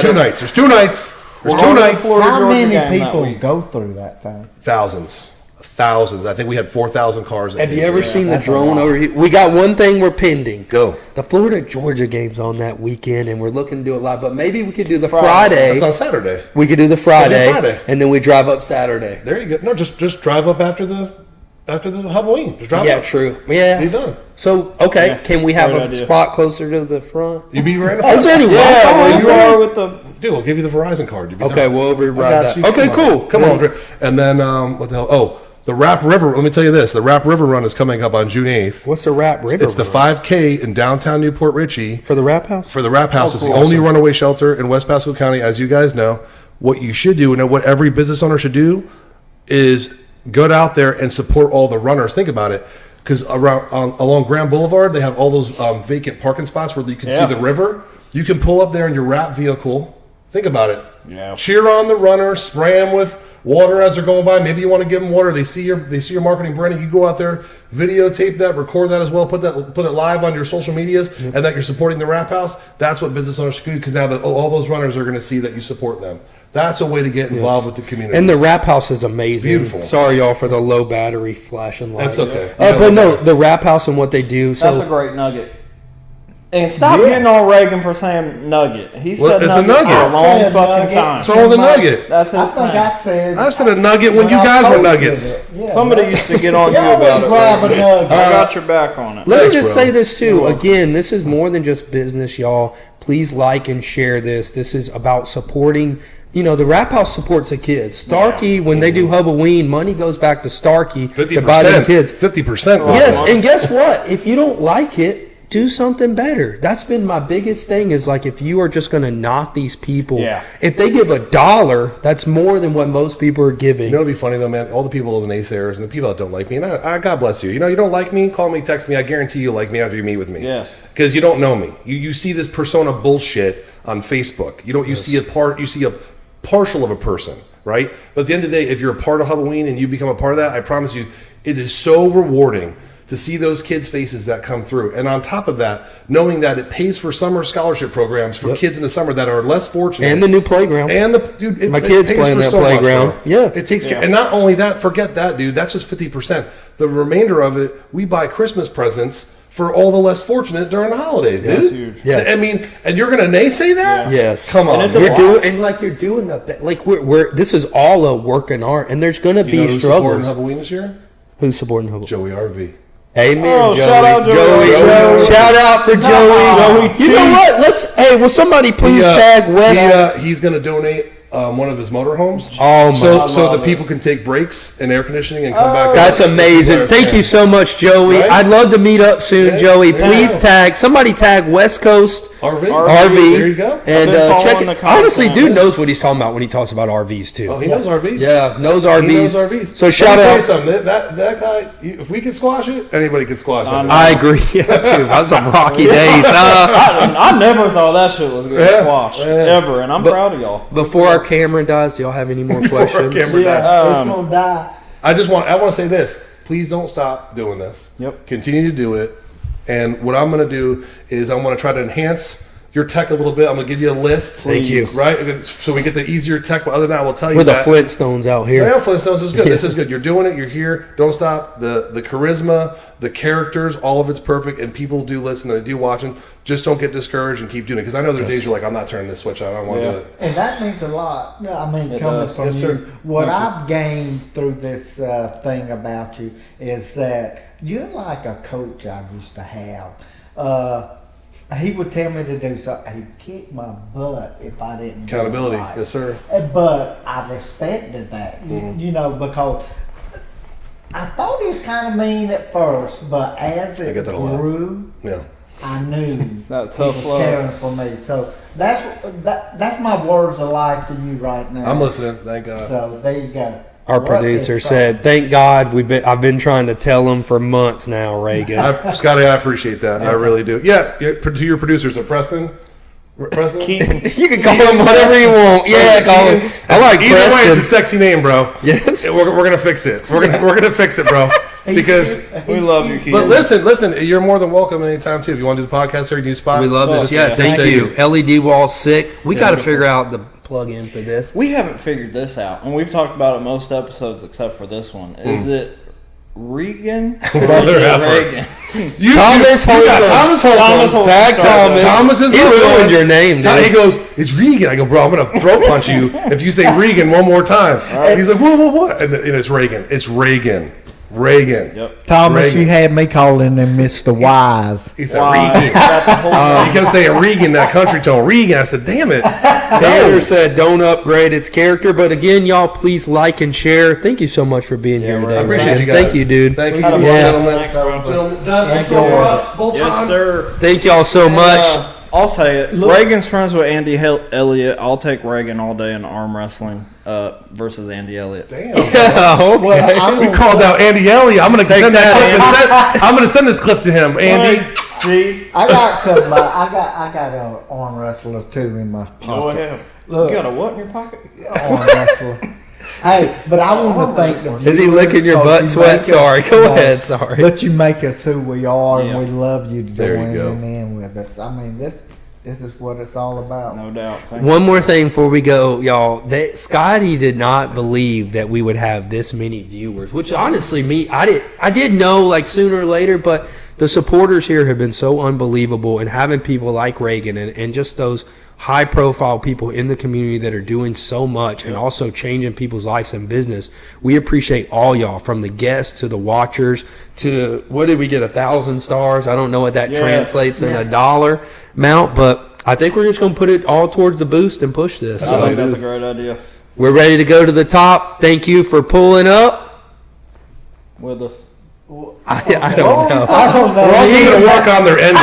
Speaker 5: 2 nights. There's 2 nights. There's 2 nights.
Speaker 2: How
Speaker 1: Georgia
Speaker 2: many
Speaker 1: game that
Speaker 2: people
Speaker 1: week.
Speaker 2: go through that thing?
Speaker 5: Thousands. I think we had 4,000 cars.
Speaker 3: Have you ever seen the
Speaker 2: that's a
Speaker 3: drone
Speaker 2: lot.
Speaker 3: over here? We got one thing we're pending.
Speaker 5: Go.
Speaker 3: The Florida-Georgia game's on that weekend, and we're looking to do it live. But maybe we could do the Friday.
Speaker 5: It's on Saturday.
Speaker 3: We could do the Friday,
Speaker 5: Friday.
Speaker 3: and then we drive up Saturday.
Speaker 5: There you go. No, just drive up after the Halloween. Just drive
Speaker 3: Yeah,
Speaker 5: up.
Speaker 3: true. Yeah.
Speaker 5: Be done.
Speaker 3: So, okay,
Speaker 1: Yeah,
Speaker 3: can we have
Speaker 1: great
Speaker 3: a
Speaker 1: idea.
Speaker 3: spot closer to the front?
Speaker 5: You be right in the
Speaker 3: Is there any
Speaker 1: Yeah,
Speaker 3: Wi-Fi
Speaker 1: where
Speaker 3: out
Speaker 1: you
Speaker 3: there?
Speaker 1: are with the.
Speaker 5: Dude, we'll give you the Verizon card. You'll be
Speaker 3: Okay,
Speaker 5: done.
Speaker 3: we'll
Speaker 5: I
Speaker 3: override
Speaker 5: got
Speaker 3: that.
Speaker 5: you.
Speaker 3: Okay,
Speaker 5: Come
Speaker 3: cool.
Speaker 5: on. Come on. And then, what the hell? Oh, the Rap River. Let me tell you this. The Rap River Run is coming up on June 8th.
Speaker 3: What's the Rap River?
Speaker 5: It's the
Speaker 3: Run?
Speaker 5: 5K in downtown Newport Richey.
Speaker 3: For the Rap House?
Speaker 5: For the Rap House. It's
Speaker 3: cool.
Speaker 5: the only
Speaker 3: Awesome.
Speaker 5: runaway shelter in West Pasco County, as you guys know. What you should do, and what every business owner should do, is go out there and support all the runners. Think about it. Because along Grand Boulevard, they have all those vacant parking spots where you can see the river. You can pull up there in your Rap vehicle. Think about it.
Speaker 1: Yeah.
Speaker 5: Cheer on the runners. Spray them with water as they're going by. Maybe you want to give them water. They see your marketing branding. You go out there, videotape that, record that as well. Put it live on your social medias, and that you're supporting the Rap House. That's what business owners should do, because now that all those runners are going to see that you support them. That's a way to get involved with the community.
Speaker 3: And the Rap House is amazing.
Speaker 5: It's beautiful.
Speaker 3: Sorry, y'all, for the low battery flashing light.
Speaker 5: That's okay.
Speaker 3: But no, the Rap House and what they do. So
Speaker 1: That's a great nugget. And stop getting on Reagan for saying nugget. He
Speaker 5: Well,
Speaker 1: said
Speaker 5: it's a
Speaker 1: nugget
Speaker 5: nugget.
Speaker 1: for a long
Speaker 2: Said
Speaker 1: fucking
Speaker 2: nugget.
Speaker 1: time.
Speaker 5: What's wrong with the nugget?
Speaker 1: That's his
Speaker 2: I think
Speaker 1: thing.
Speaker 2: I said.
Speaker 5: I said a nugget when you
Speaker 2: I
Speaker 5: guys were
Speaker 2: posted
Speaker 5: nuggets.
Speaker 2: it. Yeah,
Speaker 1: Somebody used to get on you
Speaker 2: Yeah,
Speaker 1: about it.
Speaker 2: grab a
Speaker 1: Reagan.
Speaker 2: nugget.
Speaker 1: I got your back on it.
Speaker 3: let
Speaker 5: Thanks,
Speaker 3: me just
Speaker 5: bro.
Speaker 3: say this too. Again, this is more than just business, y'all. Please like and share this. This is about supporting. The Rap House supports the kids. Starkey, when they do Halloween, money goes back to Starkey to buy them
Speaker 5: 50%.
Speaker 3: kids.
Speaker 5: 50%.
Speaker 3: Yes, and guess what? If you don't like it, do something better. That's been my biggest thing, is like, if you are just going to knock these people, if they give $1, that's more than what most people are giving.
Speaker 5: You know, it'd be funny though, man. All the people, the naysayers, and the people that don't like me, and I God bless you. You don't like me, call me, text me. I guarantee you like me after you meet with me.
Speaker 1: Yes.
Speaker 5: Because you don't know me. You see this persona bullshit on Facebook. You see a partial of a person, right? But at the end of the day, if you're a part of Halloween and you become a part of that, I promise you, it is so rewarding to see those kids' faces that come through. And on top of that, knowing that it pays for summer scholarship programs for kids in the summer that are less fortunate.
Speaker 3: And the new playground.
Speaker 5: And
Speaker 3: My kids
Speaker 5: pays
Speaker 3: play in
Speaker 5: for
Speaker 3: that
Speaker 5: so much,
Speaker 3: playground.
Speaker 5: bro.
Speaker 3: Yeah.
Speaker 5: It takes care. And not only that, forget that, dude. That's just 50%. The remainder of it, we buy Christmas presents for all the less fortunate during the holidays, dude.
Speaker 1: That's huge.
Speaker 3: Yes.
Speaker 5: I mean, and you're gonna naysay that?
Speaker 3: Yes.
Speaker 5: Come on.
Speaker 1: And it's a
Speaker 5: man.
Speaker 3: You're doing we're this is all a work in art, and there's going to
Speaker 5: You know
Speaker 3: be
Speaker 5: who's supporting
Speaker 3: struggles.
Speaker 5: Halloween this year?
Speaker 3: Who's supporting Halloween?
Speaker 5: Joey RV.
Speaker 3: Amen.
Speaker 1: Oh,
Speaker 3: Joey.
Speaker 1: shout out Joey.
Speaker 5: Joey.
Speaker 3: Shout out for Joey.
Speaker 1: Joey
Speaker 3: You know
Speaker 1: T.
Speaker 3: what? Will somebody please tag Wes?
Speaker 5: He's gonna donate one of his motorhomes.
Speaker 3: Oh, my
Speaker 5: so the people can take breaks and air conditioning and come back.
Speaker 3: That's amazing. Thank you so much, Joey.
Speaker 5: Right?
Speaker 3: I'd love to meet up soon,
Speaker 5: Yeah.
Speaker 3: Joey.
Speaker 5: Yeah.
Speaker 3: Please somebody tag West Coast
Speaker 5: RV.
Speaker 3: RV.
Speaker 5: There you go.
Speaker 3: And
Speaker 1: I've been
Speaker 3: check
Speaker 1: following
Speaker 3: it.
Speaker 1: the
Speaker 3: Honestly,
Speaker 1: content.
Speaker 3: dude knows what he's talking about when he talks about RVs too.
Speaker 5: Oh, he knows RVs.
Speaker 3: Yeah, knows RVs.
Speaker 5: He knows RVs.
Speaker 3: So
Speaker 5: Let
Speaker 3: shout
Speaker 5: me tell you
Speaker 3: out.
Speaker 5: something. That guy, if we can squash it, anybody can squash it.
Speaker 3: I agree. Yeah, too. That was some rocky days.
Speaker 1: I never thought that shit was going to
Speaker 5: Yeah.
Speaker 1: squash,
Speaker 5: Yeah.
Speaker 1: ever, and I'm proud of y'all.
Speaker 3: Before our camera dies, do y'all have any more
Speaker 5: Before our
Speaker 3: questions?
Speaker 5: camera dies.
Speaker 2: Yeah, it's gonna die.
Speaker 5: I want to say this. Please don't stop doing this.
Speaker 1: Yep.
Speaker 5: Continue to do it. And what I'm going to do is I'm going to try to enhance your tech a little bit. I'm going to give you a list.
Speaker 3: Thank you.
Speaker 5: Right? So we get the easier tech. But other than that, I will tell you
Speaker 3: We're the
Speaker 5: that.
Speaker 3: Flintstones out here.
Speaker 5: Yeah, Flintstones is good. This is good. You're doing it. You're here. Don't stop. The charisma, the characters, all of it's perfect. And people do listen. They do watching. Just don't get discouraged and keep doing it. Because I know there's days you're like, I'm not turning this switch on. I don't want to do it.
Speaker 2: And that means a lot. I mean,
Speaker 1: It
Speaker 2: coming
Speaker 1: does.
Speaker 2: from
Speaker 5: Yes,
Speaker 2: you,
Speaker 5: sir.
Speaker 2: what I've gained through this thing about you is that you're like a coach I used to have. He would tell me to do something. He'd kick my butt if I didn't do it
Speaker 5: Accountability.
Speaker 2: right.
Speaker 5: Yes, sir.
Speaker 2: But I respected that, you know, because I thought he was kind of mean at first, but as it
Speaker 5: get that a lot.
Speaker 2: grew,
Speaker 5: Yeah.
Speaker 2: I knew
Speaker 1: That
Speaker 2: he
Speaker 1: tough
Speaker 2: was
Speaker 1: love.
Speaker 2: caring for me. So that's my words of life to you right now.
Speaker 5: I'm listening. Thank God.
Speaker 2: So there you go.
Speaker 3: Our
Speaker 2: What
Speaker 3: producer
Speaker 2: is
Speaker 3: said, "Thank God I've been trying to tell him for months now, Reagan."
Speaker 5: Scotty, I appreciate that. I really do. Yeah, to your producers, Preston. Preston?
Speaker 1: Keaton.
Speaker 3: You can call him whatever you want. Yeah, call him. I like
Speaker 5: Either way, it's a
Speaker 3: Preston.
Speaker 5: sexy name, bro.
Speaker 3: Yes.
Speaker 5: We're gonna fix it. We're gonna fix it, bro. Because
Speaker 1: We love you, Keaton.
Speaker 5: but listen, you're more than welcome anytime too. If you want to do the podcast or you need a spot,
Speaker 3: We love this.
Speaker 1: Oh,
Speaker 3: Yeah,
Speaker 1: yeah.
Speaker 3: thank
Speaker 5: Thank
Speaker 3: you. LED wall sick. We got to
Speaker 1: Beautiful.
Speaker 3: figure out the plug-in for this.
Speaker 1: We haven't figured this out, and we've talked about it most episodes except for this one. Is it Regan or is
Speaker 5: Mother
Speaker 1: it
Speaker 5: effer.
Speaker 1: Reagan?
Speaker 3: Thomas
Speaker 5: you got
Speaker 3: Holcomb.
Speaker 5: Thomas Holcomb.
Speaker 1: Thomas Holcomb.
Speaker 3: Tag Thomas.
Speaker 5: Thomas is
Speaker 3: He
Speaker 5: my
Speaker 3: ruined
Speaker 5: boy.
Speaker 3: your name,
Speaker 5: He
Speaker 3: dude.
Speaker 5: goes, "It's Regan." I go, "Bro, I'm gonna throat punch you if you say Regan one more time." He's like, "What?" And it's Reagan. It's Reagan. Reagan.
Speaker 1: Yep.
Speaker 2: Thomas,
Speaker 5: Reagan.
Speaker 2: you had me calling him Mr. Wise.
Speaker 5: He said
Speaker 1: Why?
Speaker 5: Regan.
Speaker 1: Got the whole
Speaker 5: He kept saying Regan, that country tone. Regan. I said, "Damn it."
Speaker 3: Tanner said, "Don't upgrade its character." But again, y'all, please like and share. Thank you so much for being here today.
Speaker 5: I appreciate
Speaker 3: Reagan.
Speaker 5: you guys.
Speaker 3: Thank you, dude.
Speaker 5: Thank you,
Speaker 1: Had a
Speaker 5: gentlemen.
Speaker 1: Thanks, bro.
Speaker 5: Let's
Speaker 2: go, Russ.
Speaker 1: Yes, sir.
Speaker 3: Thank y'all so much.
Speaker 1: I'll say it. Reagan's friends with Andy Elliott. I'll take Reagan all day in arm wrestling versus Andy Elliott.
Speaker 5: Damn.
Speaker 3: Yeah, okay.
Speaker 2: Well, I'm
Speaker 5: We
Speaker 2: gonna
Speaker 5: called
Speaker 2: say-
Speaker 5: out Andy Elliott. I'm gonna send that clip. I'm gonna send this clip to him, Andy.
Speaker 1: See?
Speaker 2: I got some. I got an arm wrestler too in my pocket.
Speaker 1: Go ahead.
Speaker 2: Look.
Speaker 1: You got a what in your pocket?
Speaker 2: Arm wrestler. Hey, but I want to thank the
Speaker 3: Is he
Speaker 2: viewers
Speaker 3: licking your
Speaker 2: 'cause
Speaker 3: butt
Speaker 2: you
Speaker 3: sweat?
Speaker 2: make us-
Speaker 3: Sorry. Go
Speaker 2: No,
Speaker 3: ahead. Sorry.
Speaker 2: But you make us who we are,
Speaker 1: Yeah.
Speaker 2: and we love you
Speaker 5: There you go.
Speaker 2: joining in with us. I mean, this is what it's all about.
Speaker 1: No doubt. Thank you.
Speaker 3: One more thing before we go, y'all. That Scotty did not believe that we would have this many viewers, which honestly, I did know like sooner or later, but the supporters here have been so unbelievable, and having people like Reagan and just those high profile people in the community that are doing so much and also changing people's lives and business. We appreciate all y'all, from the guests to the watchers to, what did we get, 1,000 stars? I don't know what that
Speaker 1: Yes.
Speaker 3: translates in a dollar amount, but I think we're just going to put it all towards the boost and push this.
Speaker 1: I
Speaker 3: So
Speaker 1: think that's a great idea.
Speaker 3: we're ready to go to the top. Thank you for pulling up.
Speaker 1: With us.
Speaker 3: I don't know.
Speaker 2: I don't know.
Speaker 5: We're also going to work on their ending.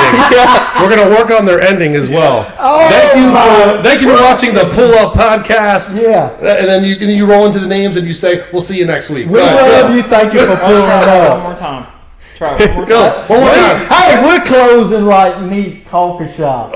Speaker 5: We're going to work on their ending as well. Thank you for watching the Pull Up Podcast.
Speaker 2: Yeah.
Speaker 5: And then you roll into the names and you say, "We'll see you next week."
Speaker 2: We
Speaker 5: Go ahead.
Speaker 2: love you. Thank you for pulling it
Speaker 1: One
Speaker 2: up.
Speaker 1: more time. Try it one more
Speaker 5: Go.
Speaker 1: time.
Speaker 5: One more time.
Speaker 2: Hey, we're closing like neat coffee shop.